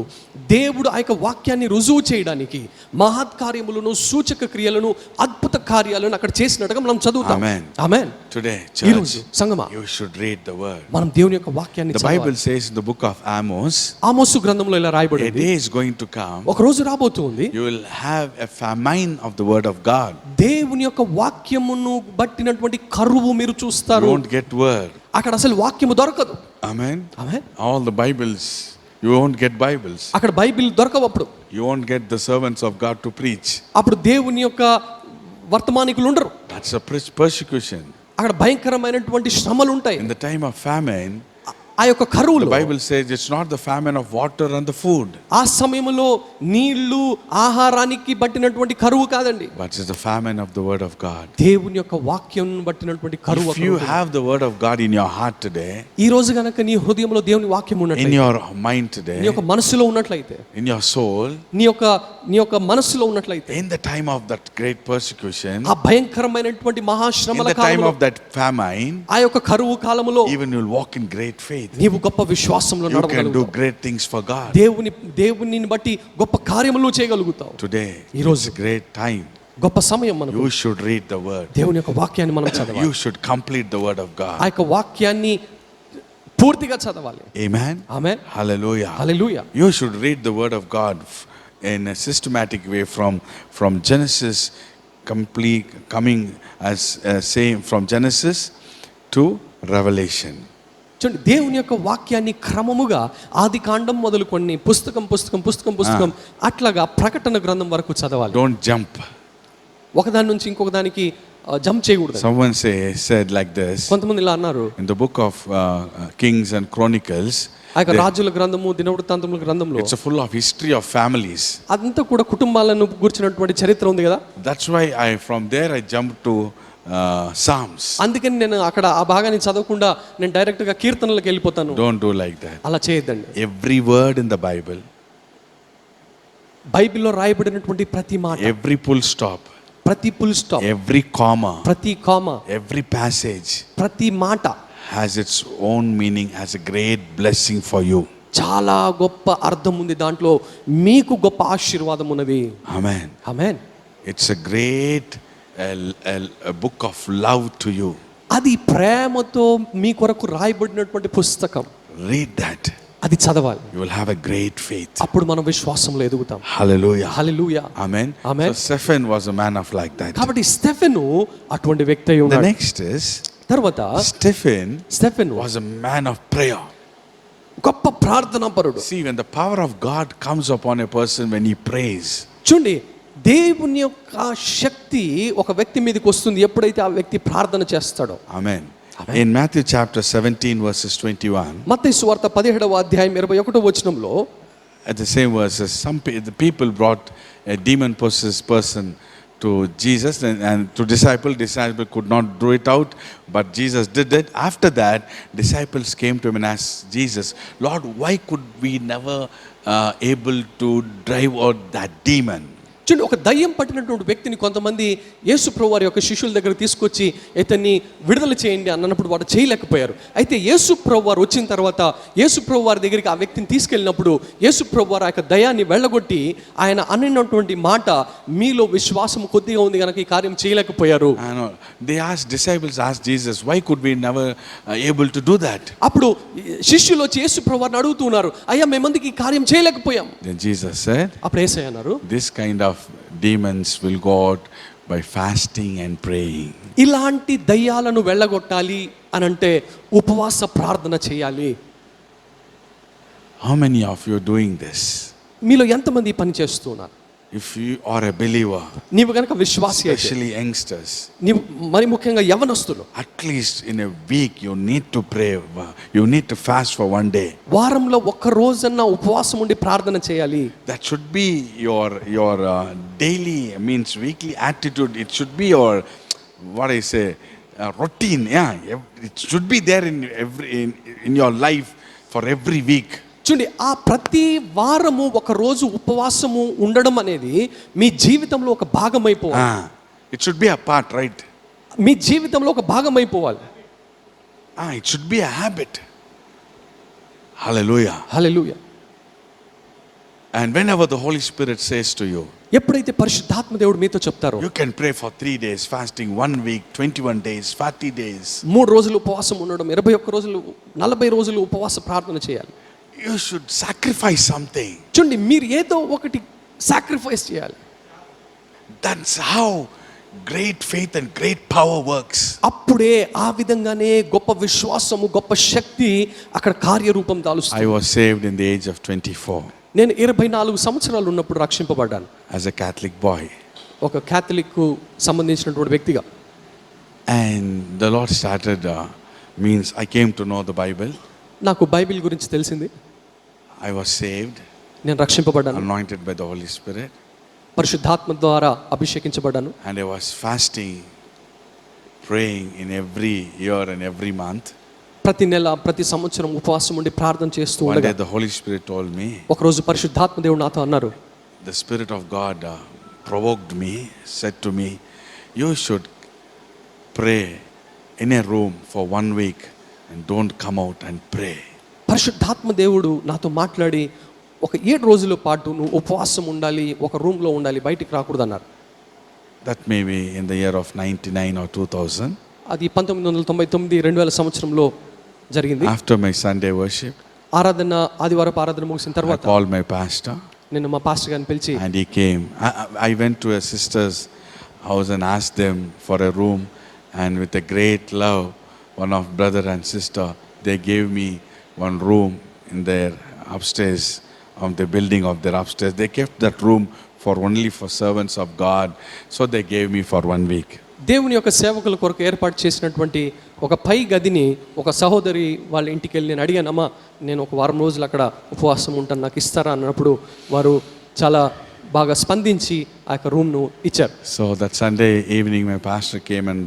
దేవుడు ఆ యొక్క వాక్యాన్ని రుజువు చేయడానికి మహత్ కార్యములను, సూచక క్రియలను, అద్భుత కార్యాలను అక్కడ చేసినట్టుగా మనం చదువుతాం. Amen. ఆమేన్. Today, ఈ రోజు church, సంగమా, you should read the word. మనం దేవుని యొక్క వాక్యాన్ని The Bible చదవాలి. says in the book of Amos, ఆమోసు గ్రంథంలో ఇలా a రాయబడింది, day is going to come, ఒక రోజు రాబోతుంది, you will have a famine of the word of God. దేవుని యొక్క వాక్యమును బట్టినటువంటి కరువు మీరు You చూస్తారు. won't get word. అక్కడ అసలు వాక్యము దొరకదు. Amen. Amen. All the Bibles, you won't get Bibles. అక్కడ బైబిల్ దొరకవు. అప్పుడు You won't get the servants of God to preach. అప్పుడు దేవుని యొక్క వర్తమానికులు ఉండరు. That's a persecution. అక్కడ భయంకరమైనటువంటి శ్రమలు ఉంటాయి. In the time of famine, ఆ యొక్క కరువులో the Bible says it's not the famine of water and the food, ఆ సమయంలో నీళ్లు ఆహారానికి బట్టినటువంటి కరువు కాదండి, but it's the famine of the word of God. దేవుని యొక్క వాక్యం బట్టినటువంటి కరువు. If you have the word of God in your heart today, ఈ రోజు గనక నీ హృదయంలో దేవుని వాక్యం in ఉన్నట్లయితే, your mind today, నీ యొక్క మనసులో ఉన్నట్లయితే, in your soul, నీ యొక్క మనసులో ఉన్నట్లయితే, in the time of that great persecution, ఆ భయంకరమైనటువంటి in మహాశ్రమల the time కాలంలో, of that famine, ఆ యొక్క కరువు కాలములో even you'll walk in great faith. నీవు గొప్ప విశ్వాసంలో You can do నడవగలుగుతావు. great things for God. దేవుని బట్టి గొప్ప కార్యములు చేయగలుగుతావు. Today, ఈ రోజు it's a great time. గొప్ప సమయం మనకు. You should read the word. దేవుని యొక్క వాక్యాన్ని మనం చదవాలి. You should complete the word of ఆ God. యొక్క వాక్యాన్ని పూర్తిగా చదవాలి. Amen. Amen. Hallelujah. Hallelujah. You should read the word of God in a systematic way from Genesis, coming as same from Genesis to Revelation. చూడండి, దేవుని యొక్క వాక్యాన్ని క్రమముగా ఆది కాండం మొదలుకొని పుస్తకం అట్లాగా ప్రకటన గ్రంథం వరకు చదవాలి. Don't jump. ఒకదాని నుంచి ఇంకొక దానికి జంప్ చేయకూడదు. Someone said like this కొంతమంది ఇలా అన్నారు, in the book of Kings and Chronicles, ఆ యొక్క రాజుల గ్రంథము, దినవృత్తాంతముల గ్రంథంలో it's full of history of families. అదంతా కూడా కుటుంబాలను గురించినటువంటి చరిత్ర ఉంది కదా. That's why from there I jumped to Psalms. అందుకని నేను అక్కడ ఆ భాగాన్ని చదవకుండా నేను డైరెక్ట్ గా కీర్తనలకు వెళ్ళిపోతాను. Don't do like that. అలా చేయొద్దండి. Every word in the Bible, బైబిల్లో రాయబడినటువంటి ప్రతి మాట, every full stop, ప్రతి ఫుల్ స్టాప్, every comma, ప్రతి కామా, every passage ప్రతి మాట has its own meaning, has a great blessing for you. చాలా గొప్ప అర్థం ఉంది దాంట్లో, మీకు గొప్ప ఆశీర్వాదం ఉన్నది. Amen. Amen. It's a great a book of love to you. అది ప్రేమతో మీ కొరకు రాయబడినటువంటి పుస్తకం. Read that. అది చదవాలి. You will have a great faith. అప్పుడు మనం విశ్వాసంలో ఎదుగుతాం. Hallelujah. Hallelujah. Amen. Amen. So Stephen was a man of like that. కాబట్టి స్టెఫెను అటువంటి వ్యక్తి అయి The ఉన్నాడు. next is తర్వాత Stephen was a man of prayer. గొప్ప ప్రార్థనా పరుడు. See, when the power of God comes upon a person when he prays, చూడండి, దేవుని యొక్క శక్తి ఒక వ్యక్తి మీదకి వస్తుంది ఎప్పుడైతే ఆ వ్యక్తి ప్రార్థన చేస్తాడో. Amen. In Matthew chapter 17 verses 21, మత్తయి సువార్త 17వ అధ్యాయం 21వ వచనంలో at the same verses, the people brought a demon possessed person to Jesus and to disciple could not do it out, but Jesus did it. After that, disciples came to him and asked Jesus, Lord, why could we never able to drive out that demon? చూడండి, ఒక దయ్యం పట్టినటువంటి వ్యక్తిని కొంతమంది యేసు ప్రభువు వారి యొక్క శిష్యుల దగ్గర తీసుకొచ్చి ఇతన్ని విడుదల చేయండి అన్నప్పుడు వాడు చేయలేకపోయారు. అయితే యేసు ప్రభువు వారు వచ్చిన తర్వాత యేసు ప్రభువు వారి దగ్గరికి ఆ వ్యక్తిని తీసుకెళ్ళినప్పుడు యేసు ప్రభువు వారు ఆ యొక్క దయ్యాన్ని వెళ్ళగొట్టి ఆయన అన్నటువంటి మాట, మీలో విశ్వాసం కొద్దిగా ఉంది కనుక ఈ కార్యం చేయలేకపోయారు. Disciples asked Jesus, why could we never able to do that? అప్పుడు శిష్యులు వచ్చి యేసు ప్రభువు వారిని అడుగుతున్నారు, అయ్యా మేమందుకు ఈ కార్యం చేయలేకపోయాం. Then Jesus said, అప్పుడు యేసయ్య అన్నారు, this kind of demons will go out by fasting and praying. ఇలాంటి దయ్యాలను వెళ్ళగొట్టాలి అని అంటే ఉపవాస ప్రార్థన చేయాలి. How many of you are doing this? మీలో ఎంతమంది ఈ పని చేస్తున్నారు? If you are a believer, నీవు గనుక విశ్వాసి అయితే, especially youngsters, నీవు మరి ముఖ్యంగా యవ్వనస్తులు, at least in a week you need to pray, you need to fast for one day. వారంలో ఒక్క రోజన్నా ఉపవాసం ఉండి ప్రార్థన చేయాలి. That should be your daily, means weekly attitude. It should be your, what I say, routine. Yeah, it should be there in your life for every week. చూడండి, ఆ ప్రతి వారము ఒక రోజు ఉపవాసము ఉండడం అనేది మీ జీవితంలో ఒక భాగం అయిపోవాలి. It should be a part, right? మీ జీవితంలో ఒక భాగం అయిపోవాలి. It should be a habit. Hallelujah. Hallelujah. And whenever the Holy Spirit says to you, ఎప్పుడైతే పరిశుద్ధాత్మ దేవుడు మీతో చెప్తారో, you can pray for 3 days fasting, 1 week, 21 days, 40 days. 3 రోజులు ఉపవాసం ఉండడం, 21 రోజులు, 40 రోజులు ఉపవాస ప్రార్థన చేయాలి. You should sacrifice something. చూడండి, మీరు ఏదో ఒకటి సాక్రిఫైస్ చేయాలి. That's how great faith and great power works. అప్పుడే ఆ విధంగానే గొప్ప విశ్వాసము, గొప్ప శక్తి అక్కడ కార్యరూపం దాలుస్తుంది. I was saved in the age of 24. నేను 24 సంవత్సరాలు ఉన్నప్పుడు రక్షింపబడ్డాను. As a Catholic boy. ఒక క్యాథలిక్ సంబంధించినటువంటి వ్యక్తిగా. And the Lord started, means I came to know the Bible. నాకు బైబిల్ గురించి తెలిసింది. I was saved. నేను రక్షింపబడ్డాను. Anointed by the Holy Spirit. పరిశుద్ధాత్మ ద్వారా అభిషేకించబడ్డాను. And I was fasting, praying in every year and every month. ప్రతి నెల, ప్రతి సంవత్సరం ఉపవాసం ఉండి ప్రార్థన చేస్తూ One ఉండగా day the Holy Spirit told me, ఒక రోజు పరిశుద్ధాత్మ దేవుడు నాతో అన్నారు, the Spirit of God provoked me, said to me, you should pray in a room for 1 week and don't come out and pray. పరిశుద్ధాత్మ దేవుడు నాతో మాట్లాడి, ఒక 7 రోజుల పాటు నువ్వు ఉపవాసం ఉండాలి, ఒక రూమ్లో ఉండాలి, బయటికి రాకూడదు అన్నారు. That may be in the year of 99 or 2000. అది 1999, 2000 సంవత్సరంలో జరిగింది. After my Sunday worship, ఆరాధన, ఆదివారపు ఆరాధన ముగిసిన I తర్వాత called my pastor. నేను మా పాస్టర్ గారిని పిలిచి, And he came. I went to a sister's house and asked them for a room. And with a great love, one of brother and sister, they gave me one room in their upstairs, of the building of their upstairs. They kept that room for only for servants of God. So they gave me for 1 week. దేవుని యొక్క సేవకుల కొరకు ఏర్పాటు చేసినటువంటి ఒక పై గదిని ఒక సహోదరి వాళ్ళ ఇంటికి వెళ్ళి నేను అడిగానమ్మా, నేను ఒక వారం రోజులు అక్కడ ఉపవాసం ఉంటాను, నాకు ఇస్తారా అన్నప్పుడు వారు చాలా బాగా స్పందించి ఆ యొక్క రూమ్ను ఇచ్చారు. So that Sunday evening my pastor came and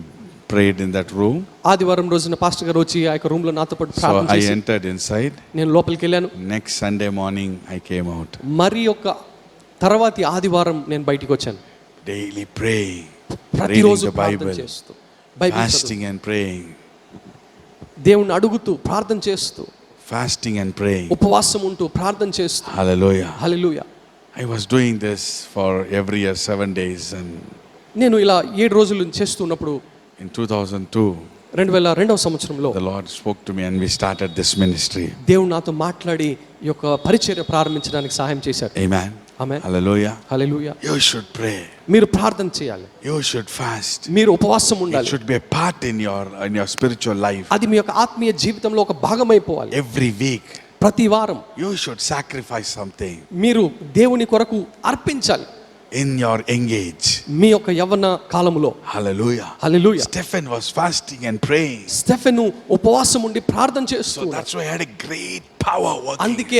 prayed in that room. ఆదివారం రోజున పాస్టర్ గారు వచ్చి ఆ యొక్క రూమ్లో నాతో పాటు So ప్రార్థన I చేసి entered inside. నేను లోపలికి వెళ్ళాను. Next Sunday morning I came out. మరి యొక్క తర్వాతి ఆదివారం నేను బయటికి వచ్చాను. Daily praying, reading ప్రతిరోజు the ప్రార్థన Bible, చేస్తూ, బైబిల్ fasting and praying, దేవుణ్ణి అడుగుతూ ప్రార్థన చేస్తూ, fasting and praying. ఉపవాసం ఉంటూ ప్రార్థన చేస్తూ. Hallelujah. Hallelujah. I was doing this for every year 7 days, and నేను ఇలా 7 రోజులు చేస్తున్నప్పుడు in 2002 2002వ సంవత్సరంలో the Lord spoke to me and we started this ministry. దేవుడు నాతో మాట్లాడి ఈ యొక్క పరిచర్య ప్రారంభించడానికి సహాయం చేశారు. Amen. Amen. Hallelujah. Hallelujah. You should pray. మీరు ప్రార్థన చేయాలి. You should fast. మీరు ఉపవాసం It ఉండాలి. should be a part in your spiritual life. అది మీ యొక్క ఆత్మీయ జీవితంలో ఒక భాగమైపోవాలి. Every week ప్రతి వారం you should sacrifice something మీరు దేవుని కొరకు అర్పించాలి. in your engage. మీ యొక్క యవ్వన కాలములో. Hallelujah. Hallelujah. Stephen was fasting and praying. Stephen ఉపవాసం ఉండి ప్రార్థన So చేస్తూ that's why he had a great power working. అందుకే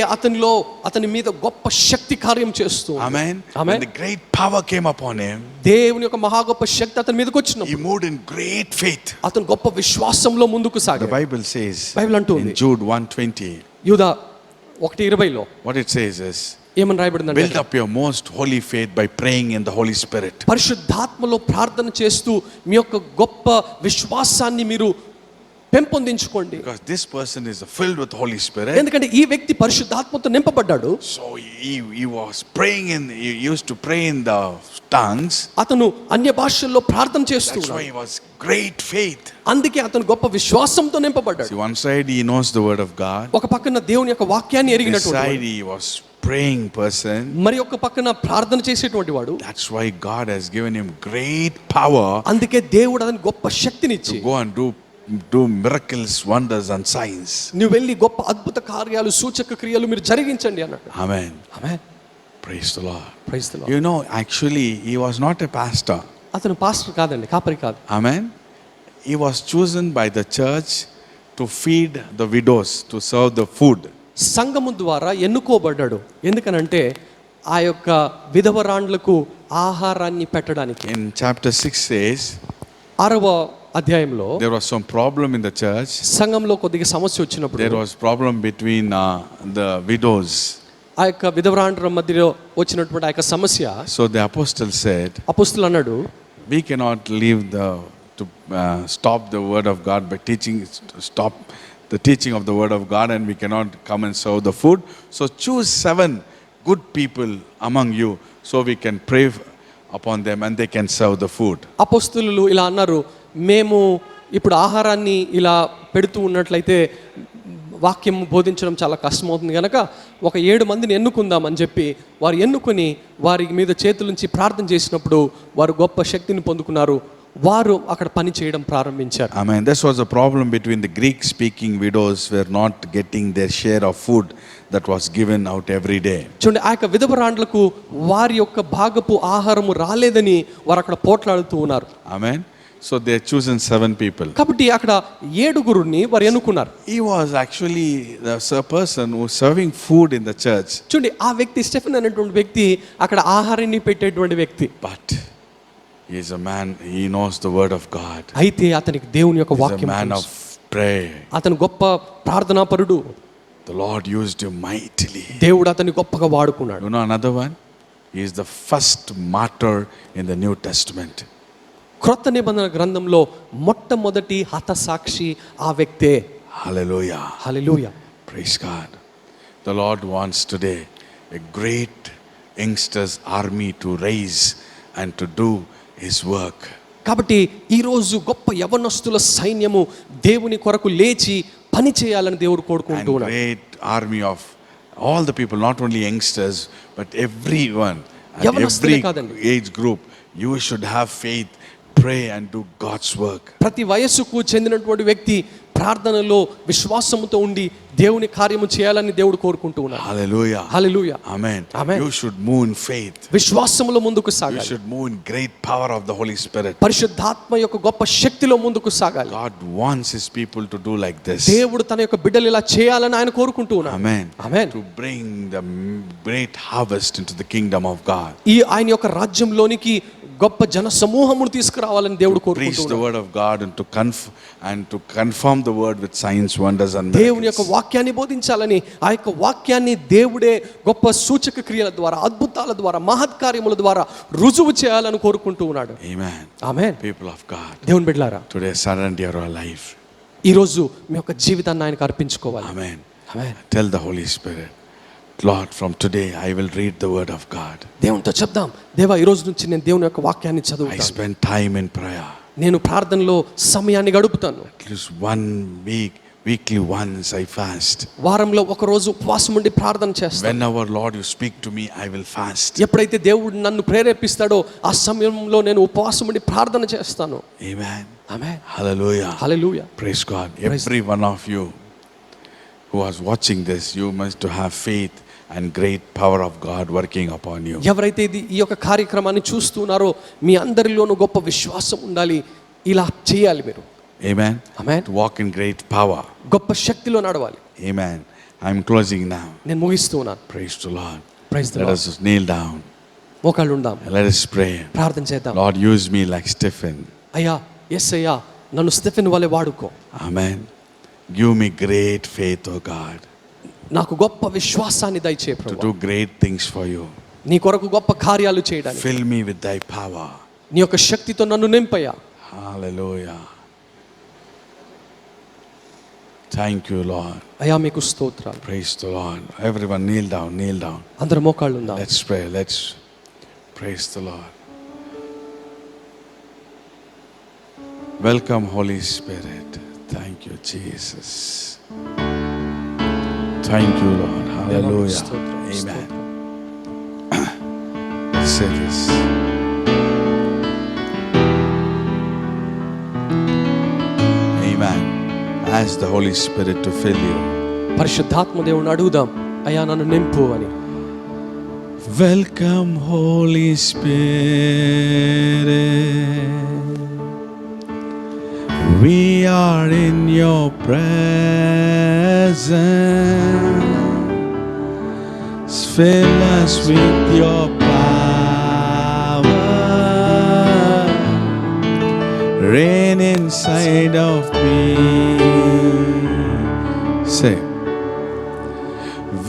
అతని మీద గొప్ప శక్తి కార్యం చేస్తూ. Amen. Amen. When the great power came upon him, దేవుని యొక్క మహా గొప్ప శక్తి అతని మీదకి he వచ్చినప్పుడు moved in great faith. అతను గొప్ప విశ్వాసంలో ముందుకు The సాగాడు. Bible says బైబిల్ అంటుంది in Jude 1:20, యూదా 1:20లో what it says is, ఏమని రాయబడిందంటే build up your most holy faith by praying in the Holy Spirit. పరిశుద్ధాత్మలో ప్రార్థన చేస్తూ మీ యొక్క గొప్ప విశ్వాసాన్ని మీరు పెంపొందించుకోండి. Because this person is filled with Holy Spirit. ఎందుకంటే ఈ వ్యక్తి పరిశుద్ధాత్మతో నింపబడ్డాడు. So he was praying he used to pray in the tongues. అతను అన్య భాషల్లో ప్రార్థన చేస్తూ That's why ఉన్నాడు. he was great faith. అందుకే అతను గొప్ప విశ్వాసంతో నింపబడ్డాడు. See, one side he knows the word of God. ఒక పక్కన దేవుని యొక్క వాక్యాన్ని This ఎరిగినటువంటి side వాడు. he was praying person. మరి ఒక పక్కన ప్రార్థన చేసేటువంటి వాడు. That's why God has given him great power అందుకే దేవుడు అతనికి గొప్ప శక్తినిచ్చి to go and do miracles, wonders and signs. నువ్వు వెళ్ళి గొప్ప అద్భుత కార్యాలు సూచక క్రియలు మీరు జరిగించండి అన్నాడు. Amen. Amen. Praise the Lord. Praise the Lord. You know, actually he was not a pastor. అతను పాస్టర్ కాదండి, కాపరి కాదు. Amen. He was chosen by the church to feed the widows, to serve the food. సంఘము ద్వారా ఎన్నుకోబడ్డాడు. ఎందుకనంటే ఆ యొక్క విధవరాండ్లకు ఆహారాన్ని పెట్టడానికి. In chapter 6 says 6వ అధ్యాయంలో there was some problem in the church. సంఘంలో కొద్దిగా సమస్య వచ్చినప్పుడు There was problem between the widows. ఆ యొక్క విధవరాండ్ర మధ్యలో వచ్చినటువంటి ఆ యొక్క సమస్య. So the apostle said, అపొస్తలులు అన్నాడు, we cannot leave to stop the word of God by stop the teaching of the word of God, and we cannot come and serve the food. So choose 7 good people among you so we can pray upon them and they can serve the food. అపొస్తలులు ఇలా అన్నారు, మేము ఇప్పుడు ఆహారాన్ని ఇలా పెడుతూ ఉన్నట్లయితే వాక్యం బోధించడం చాలా కష్టమవుతుంది కనుక ఒక 7 మందిని ఎన్నుకుందామని చెప్పి వారు ఎన్నుకొని వారి మీద చేతులుంచి ప్రార్థన చేసినప్పుడు వారు గొప్ప శక్తిని పొందుకున్నారు. వారు అక్కడ పని చేయడం ప్రారంభించారు. Amen. This was a problem between the Greek speaking widows were not getting their share of food that was given out every day. చూడండి, ఆ యొక్క విధవరాండ్లకు వారి యొక్క భాగపు ఆహారము రాలేదని వారు అక్కడ పోట్లాడుతూ ఉన్నారు. Amen. So they chosen 7 people. కాబట్టి అక్కడ 7గురిని వారు ఎన్నుకున్నారు. He was actually the person who was serving food in the church. చూడండి, ఆ వ్యక్తి స్టెఫెన్ అనేటువంటి వ్యక్తి అక్కడ ఆహారాన్ని పెట్టేటువంటి వ్యక్తి. But he is a man, he knows the word of God. అయితే అతనికి దేవుని యొక్క He is a వాక్యం man of తెలుసు. prayer. అతను గొప్ప ప్రార్థనాపరుడు. The Lord used him mightily. దేవుడు అతన్ని గొప్పగా వాడుకున్నాడు. You know another one? He is the first martyr in the New Testament. క్రొత్త నిబంధన గ్రంథంలో మొట్టమొదటి హతసాక్షి ఆ వ్యక్తే. Hallelujah. Hallelujah. Praise God. The Lord wants today a great youngsters army to raise and to do his work. కాబట్టి ఈరోజు గొప్ప యవనస్తుల సైన్యము దేవుని కొరకు లేచి పని చేయాలని దేవుడు And కోరుకుంటూ ఉన్నాడు. great army of all the people, not only youngsters, but everyone, and యవనస్తులే every కాదండి. age group. You should have faith, pray and do God's work. ప్రతి వయస్సుకు చెందినటువంటి వ్యక్తి ప్రార్థనలో విశ్వాసముతో ఉండి దేవుని కార్యము చేయాలని దేవుడు కోరుకుంటూ ఉన్నాడు. Hallelujah. Hallelujah. Amen. Amen. You should move in faith. విశ్వాసములో ముందుకు You సాగాలి. should move in great power of the Holy Spirit. పరిశుద్ధాత్మ యొక్క గొప్ప శక్తిలో ముందుకు సాగాలి. God wants his people to do like this. దేవుడు తన యొక్క బిడ్డలు ఇలా చేయాలని ఆయన కోరుకుంటూ ఉన్నాడు. Amen. Amen. To bring the great harvest into the kingdom of God. ఈ ఆయన యొక్క రాజ్యంలోనికి గొప్ప జన సమూహమును తీసుకురావాలని దేవుడు కోరుకుంటూ Preach the ఉన్నాడు. word of God and to confirm the word with signs, wonders and దేవుని యొక్క miracles. వాక్యాన్ని బోధించాలని, ఆ యొక్క వాక్యాన్ని దేవుడే గొప్ప సూచక క్రియల ద్వారా, అద్భుతాల ద్వారా, మహత్కార్యముల ద్వారా రుజువు చేయాలని కోరుకుంటూ ఉన్నాడు. Amen. Amen. People of God, దేవుని బిడ్డలారా, today surrender your life. ఈ రోజు మీ యొక్క జీవితాన్ని ఆయనకు అర్పించుకోవాలి. Amen. Amen. Tell the Holy Spirit, Lord, from today I will read the word of God. దేవునితో చెప్దాం, దేవా ఈ రోజు నుంచి నేను దేవుని యొక్క వాక్యాన్ని I చదువుతాను. spend time in prayer. నేను ప్రార్థనలో సమయాన్ని గడుపుతాను. At least 1 week, weekly once I fast. వారంలో ఒక రోజు ఉపవాసం ఉండి ప్రార్థన చేస్తాను. Whenever Lord you speak to me, I will fast. ఎప్పుడైతే దేవుడు నన్ను ప్రేరేపిస్తాడో ఆ సమయంలో నేను ఉపవాసం ఉండి ప్రార్థన చేస్తాను. Amen. Amen. Hallelujah. Hallelujah. Praise God. Every one of you who was watching this, you must have faith and great power of God working upon you. ఎవరైతే ఈ యొక్క కార్యక్రమాన్ని చూస్తున్నారో మీ అందరిలోనూ గొప్ప విశ్వాసం ఉండాలి. ఇలా చేయాలి మీరు. Amen. Amen. To walk in great power. గొప్ప శక్తిలో నడవాలి. Amen. I'm closing now. నేను ముగిస్తున్నాను. Praise the Lord. Praise the Let Lord. us just kneel down. మోకాళ్ళు ఉందాం. Let us pray. ప్రార్థన చేద్దాం. Lord, use me like Stephen. అయ్యా, యేసయ్యా, నన్ను స్టెఫెన్ వలె వాడుకో. Amen. Give me great faith, oh God, నాకు గొప్ప విశ్వాసాన్ని దయచే to ప్రభువా. do great things for you. నీ కొరకు గొప్ప కార్యాలు చేయడానికి Fill me with thy power. నీ యొక్క శక్తితో నన్ను నింపయ్యా. Hallelujah. Thank you, Lord. అయ్యా, మీకు స్తోత్రాలు. Praise the Lord. Everyone kneel down, kneel down. అందరూ మోకాళ్ళు ఉందాం. Let's pray. Let's praise the Lord. Welcome, Holy Spirit. Thank you, Jesus. Thank you, Lord. Hallelujah. Amen. Let's say this. Amen. Ask the Holy Spirit to fill you. పరిశుద్ధాత్మ దేవుని అడుగుదాం, అయ్యా నన్ను నింపు అని. Welcome, Holy Spirit. We are in your presence. Fill us with your power. Reign inside of me. Say,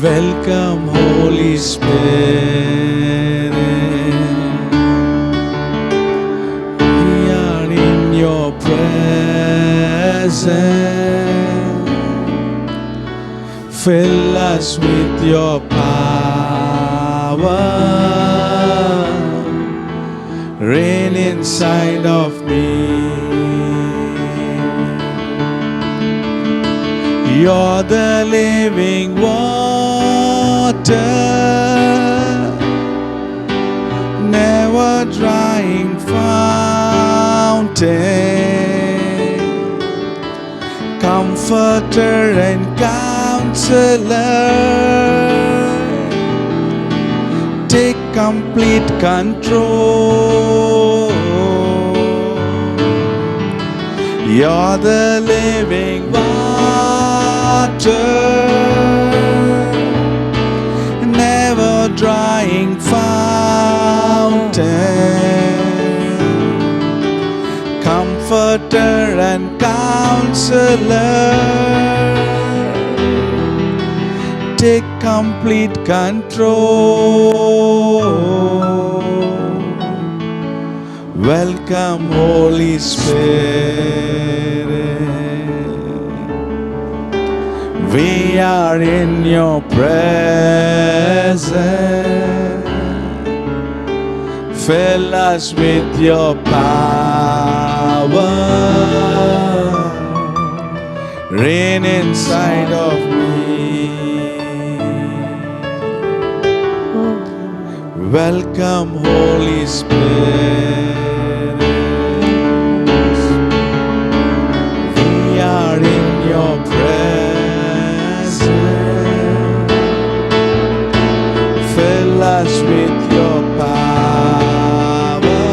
welcome, Holy Spirit. We are in your presence. Fill us with your power. Reign inside of me. You're the living water, never drying fountain, comforter and counselor. Take complete control. You're the living water, never drying fountain, comforter and counselor. Take complete control. Welcome, Holy Spirit. We are in your presence. Fill us with your power. Reign inside of me. Welcome, Holy Spirit. We are in your presence. Fill us with your power.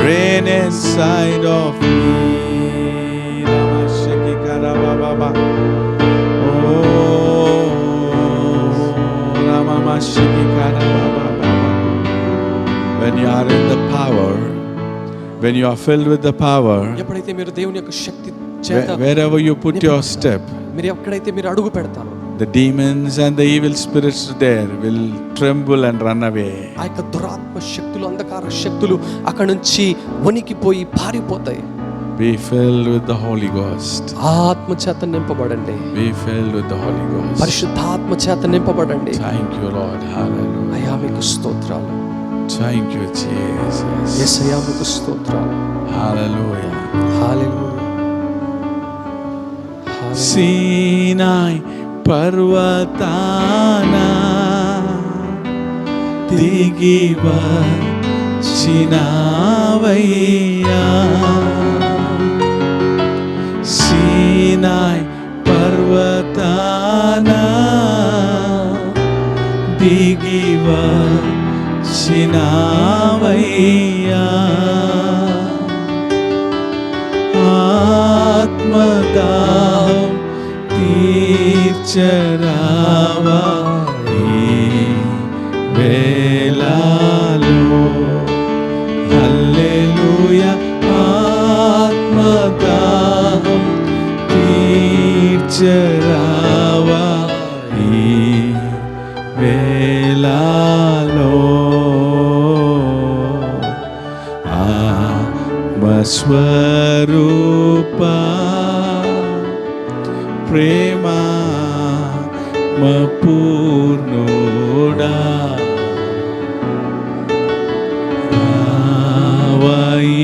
Reign inside of me. When you are in the power, when you are filled with the power, ఎప్పుడైతే మీరు దేవుని యొక్క శక్తి చేత wherever you put your step, మీరు ఎక్కడైతే మీరు అడుగు పెడతారో the demons and the evil spirits there will tremble and run away. ఆ యొక్క దురాత్మ శక్తులు, అంధకార శక్తులు అక్కడ నుంచి వణికిపోయి పారిపోతాయి. Be filled with the Holy Ghost. ఆత్మ చేత నింపబడండి. Be filled with the Holy Ghost. పరిశుద్ధాత్మ చేత నింపబడండి. Thank you, Lord. Hallelujah. అయ్యా, మీకు స్తోత్రాలు. Thank you, Jesus. యేసయ్యా మీకు స్తోత్రాలు. Hallelujah. హల్లెలూయా. Sinai parvatana దిగి వచ్చినావయ్యా. Sinai parvatana దిగి వచ్చినావయ్యా. ఆత్మదాహం తీర్చరావా ఈ వేళలో. హల్లెలూయా. ఆత్మదాహం తీర్చరావా ఈ వేళలో. ఆత్మస్వరూపా ప్రేమా మపూర్ణుడా.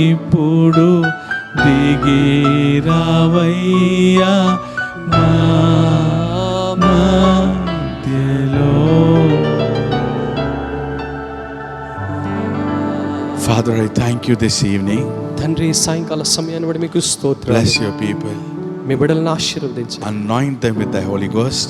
ఇప్పుడు దిగిరావయ్యా మా మధ్యలో. Father, I thank you this evening. తండ్రి, సాయంకాల సమయాన్ని బట్టి మీకు స్తోత్రాలు. Bless your people. మీ బిడ్డలను ఆశీర్వదించండి. Anoint them with the Holy Ghost.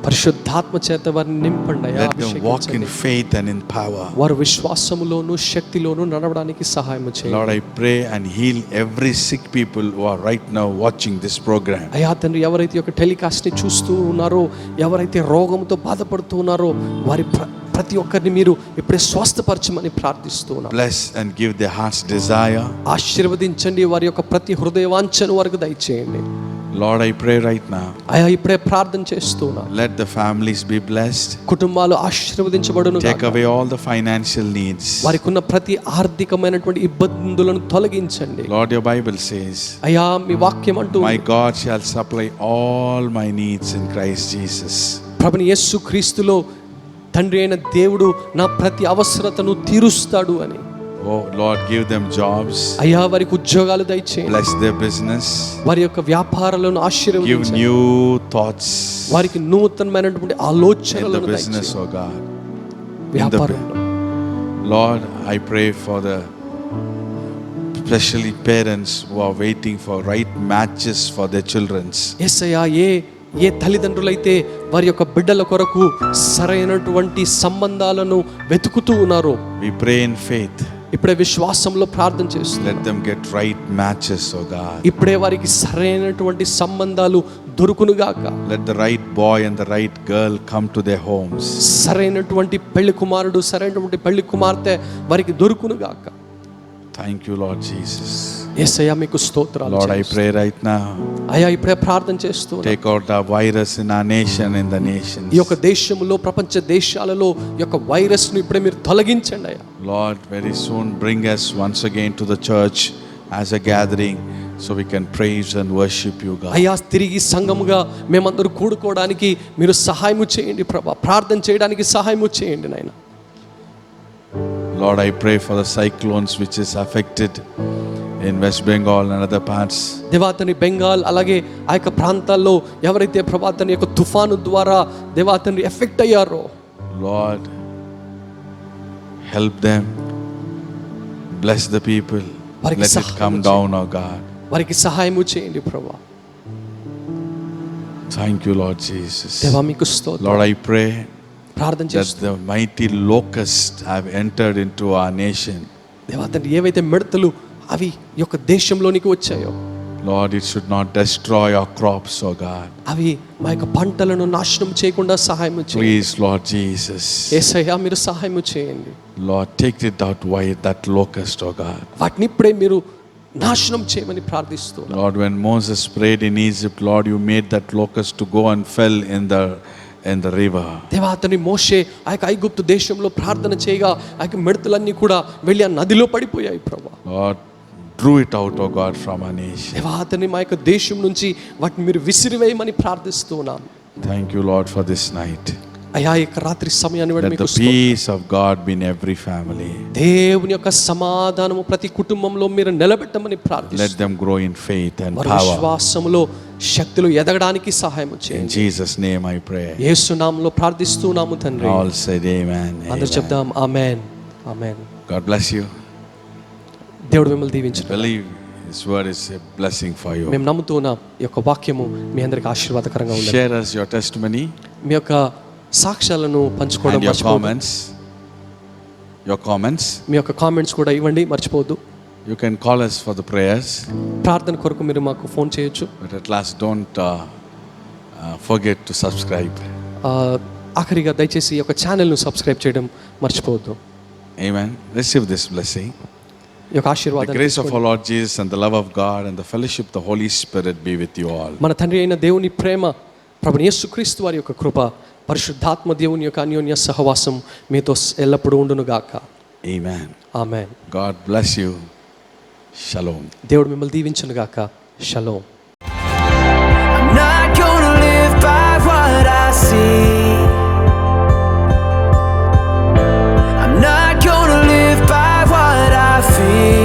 పరిశుద్ధాత్మ చేత వారిని నింపండి అయ్యా. Let them walk in faith and in power. వారు విశ్వాసములోను శక్తిలోను నడవడానికి సహాయం చేయండి. Lord, I pray and heal every sick people who are right now watching this program. అయ్యా తండ్రి, ఎవరైతే ఒక టెలికాస్ట్ ని చూస్తూ ఉన్నారో, ఎవరైతే రోగంతో బాధపడుతూ ఉన్నారో, వారి ప్రతి ఒక్కరిని మీరు ఇప్పుడే స్వస్థపరచమని ప్రార్థిస్తున్నాను. Bless and give their heart's desire. ఆశీర్వదించండి, వారి యొక్క ప్రతి హృదయ వాంఛను వారికి దయచేయండి. Lord, I pray right now. అయ్యా ఇప్పుడే ప్రార్థన చేస్తున్నాను. Let the families be blessed. కుటుంబాలు ఆశీర్వదించబడును. Take away all the financial needs. వారికి ఉన్న ప్రతి ఆర్థికమైనటువంటి ఇబ్బందులను తొలగించండి. Lord, your Bible says, అయ్యా మీ వాక్యం అంటూ, my God shall supply all my needs in Christ Jesus. ప్రభుని యేసు క్రీస్తులో తండ్రి అయిన దేవుడు నా ప్రతి అవసరతను తీరుస్తాడు అని. Oh Lord, give them jobs. అయ్యా వారికి ఉద్యోగాలు దయచేయండి. Bless their business. వారి యొక్క వ్యాపారాలను Give ఆశీర్వదించండి. new thoughts వారికి నూతనమైనటువంటి in the ఆలోచనలను business, దయచేయండి. oh God. వ్యాపారంలో Lord, I pray for the especially parents who are waiting for right matches for their children's. యేసయ్యా ఏ తల్లిదండ్రులైతే వారి యొక్క బిడ్డల కొరకు సరైనటువంటి సంబంధాలను వెతుకుతూ ఉన్నారో, We pray in faith. ఇప్పుడే విశ్వాసంలో ప్రార్థన చేస్తున్నాం. Let them get right matches, oh God. ఇప్పుడే వారికి సరైనటువంటి సంబంధాలు దొరుకునుగాక. Let the right boy and the right girl come to their homes. సరైనటువంటి పెళ్లి కుమారుడు, సరైనటువంటి పెళ్లి కుమార్తె వారికి దొరుకునుగాక. Thank you, Lord Jesus. యేసయ్యా మీకు స్తోత్రాలు. Lord, I pray right now. అయ్యా ఇప్పుడే ప్రార్థన చేస్తున్నాను. Take out the virus in our nation, in the nations. ఈ యొక్క దేశంలో, ప్రపంచ దేశాలలో ఈ యొక్క వైరస్ ను ఇప్పుడే మీరు తొలగించండి అయ్యా. Lord, very soon bring us once again to the church as a gathering so we can praise and worship you, God. అయ్యా తిరిగి సంఘముగా మేమందరూ కూడుకోవడానికి మీరు సహాయము చేయండి ప్రభా. ప్రార్థన చేయడానికి సహాయము చేయండి నాయన. Lord, I pray for the cyclones which is affected in West Bengal and other parts. దేవాతని Bengal అలాగే ఆ యొక్క ప్రాంతాల్లో ఎవరైతే ప్రభాతని యొక్క తుఫాను ద్వారా దేవాతని ఎఫెక్ట్ అయ్యారో, Lord, help them. Bless the people. Let it come down, oh God. వారికి సహాయము చేయండి ప్రభా. Thank you, Lord Jesus. దేవా మీకు స్తోత్రం. Lord, I pray ప్రార్థన that చేస్తూ the mighty locusts have entered into our nation. దేవాతని ఏవైతే మిడతలు అవి ఈ యొక్క దేశంలోనికి వచ్చాయో, Lord, it should not destroy our crops, oh God. అవి మా యొక్క పంటలను నాశనం చేయకుండా సహాయం చేయండి. Please, Lord Jesus. యేసయ్యా మీరు సహాయం చేయండి. Lord, take it out why that locust, oh God. వాటిని ఇప్పుడే మీరు నాశనం చేయమని ప్రార్థిస్తున్నాను. Lord, when Moses prayed in Egypt, Lord, you made that locust to go and fell in the river. దేవా అతని మోషే ఆ యొక్క ఐగుప్తు దేశంలో ప్రార్థన చేయగా ఆ యొక్క మిడతలన్నీ కూడా వెళ్ళి ఆ నదిలో పడిపోయాయి ప్రభా. Lord, drew it out, oh God, from our nation. దేవా అతని మా యొక్క దేశం నుంచి వాటిని మీరు విసిరివేయమని ప్రార్థిస్తున్నాను. Thank you, Lord, for this night. అయా యొక్క రాత్రి సమయాన్ని బట్టి Let మీకు the peace of God be in every family. దేవుని యొక్క సమాధానము ప్రతి కుటుంబంలో మీరు నిలబెట్టమని ప్రార్థిస్తున్నాను. Let them grow in faith and వారి power. విశ్వాసములో శక్తులు ఎదగడానికి సహాయం In చేయండి. Jesus' name I pray. యేసు నామములో ప్రార్థిస్తున్నాము తండ్రి. All said amen. అందరూ Amen. చెప్దాం ఆమేన్. ఆమేన్. God bless you. దేవుడు మిమ్మల్ని దీవించును. Believe this word is a blessing for you. మేము నమ్ముతున్నాం ఈ యొక్క వాక్యము మీ అందరికి ఆశీర్వాదకరంగా ఉంది. Share us your testimony మీ యొక్క సాక్ష్యాలను పంచుకోవడం and your మర్చిపోవద్దు. comments. Your comments. మీ యొక్క కామెంట్స్ కూడా ఇవ్వండి, మర్చిపోవద్దు. You can call us for the prayers, ప్రార్థన కొరకు మీరు మాకు ఫోన్ చేయొచ్చు. but at last don't forget to subscribe. ఆఖరిగా దయచేసి ఈ యొక్క ఛానల్ను సబ్స్క్రైబ్ చేయడం మర్చిపోవద్దు. Amen. Receive this blessing. ఈ యొక్క The ఆశీర్వాదం grace of our Lord Jesus and the love of God and the fellowship of the Holy Spirit be with you all. మన తండ్రి అయిన దేవుని ప్రేమ, ప్రభువైన యేసుక్రీస్తు వారి యొక్క కృప, పరిశుద్ధాత్మ దేవుని యొక్క అన్యోన్య సహవాసం మీతో ఎల్లప్పుడూ ఉండును గాక. Amen. Amen. God bless you. Shalom. దేవుడు మిమ్మల్ని దీవించును గాక. Shalom. I'm not gonna live by what I see. I'm not gonna live by what I feel.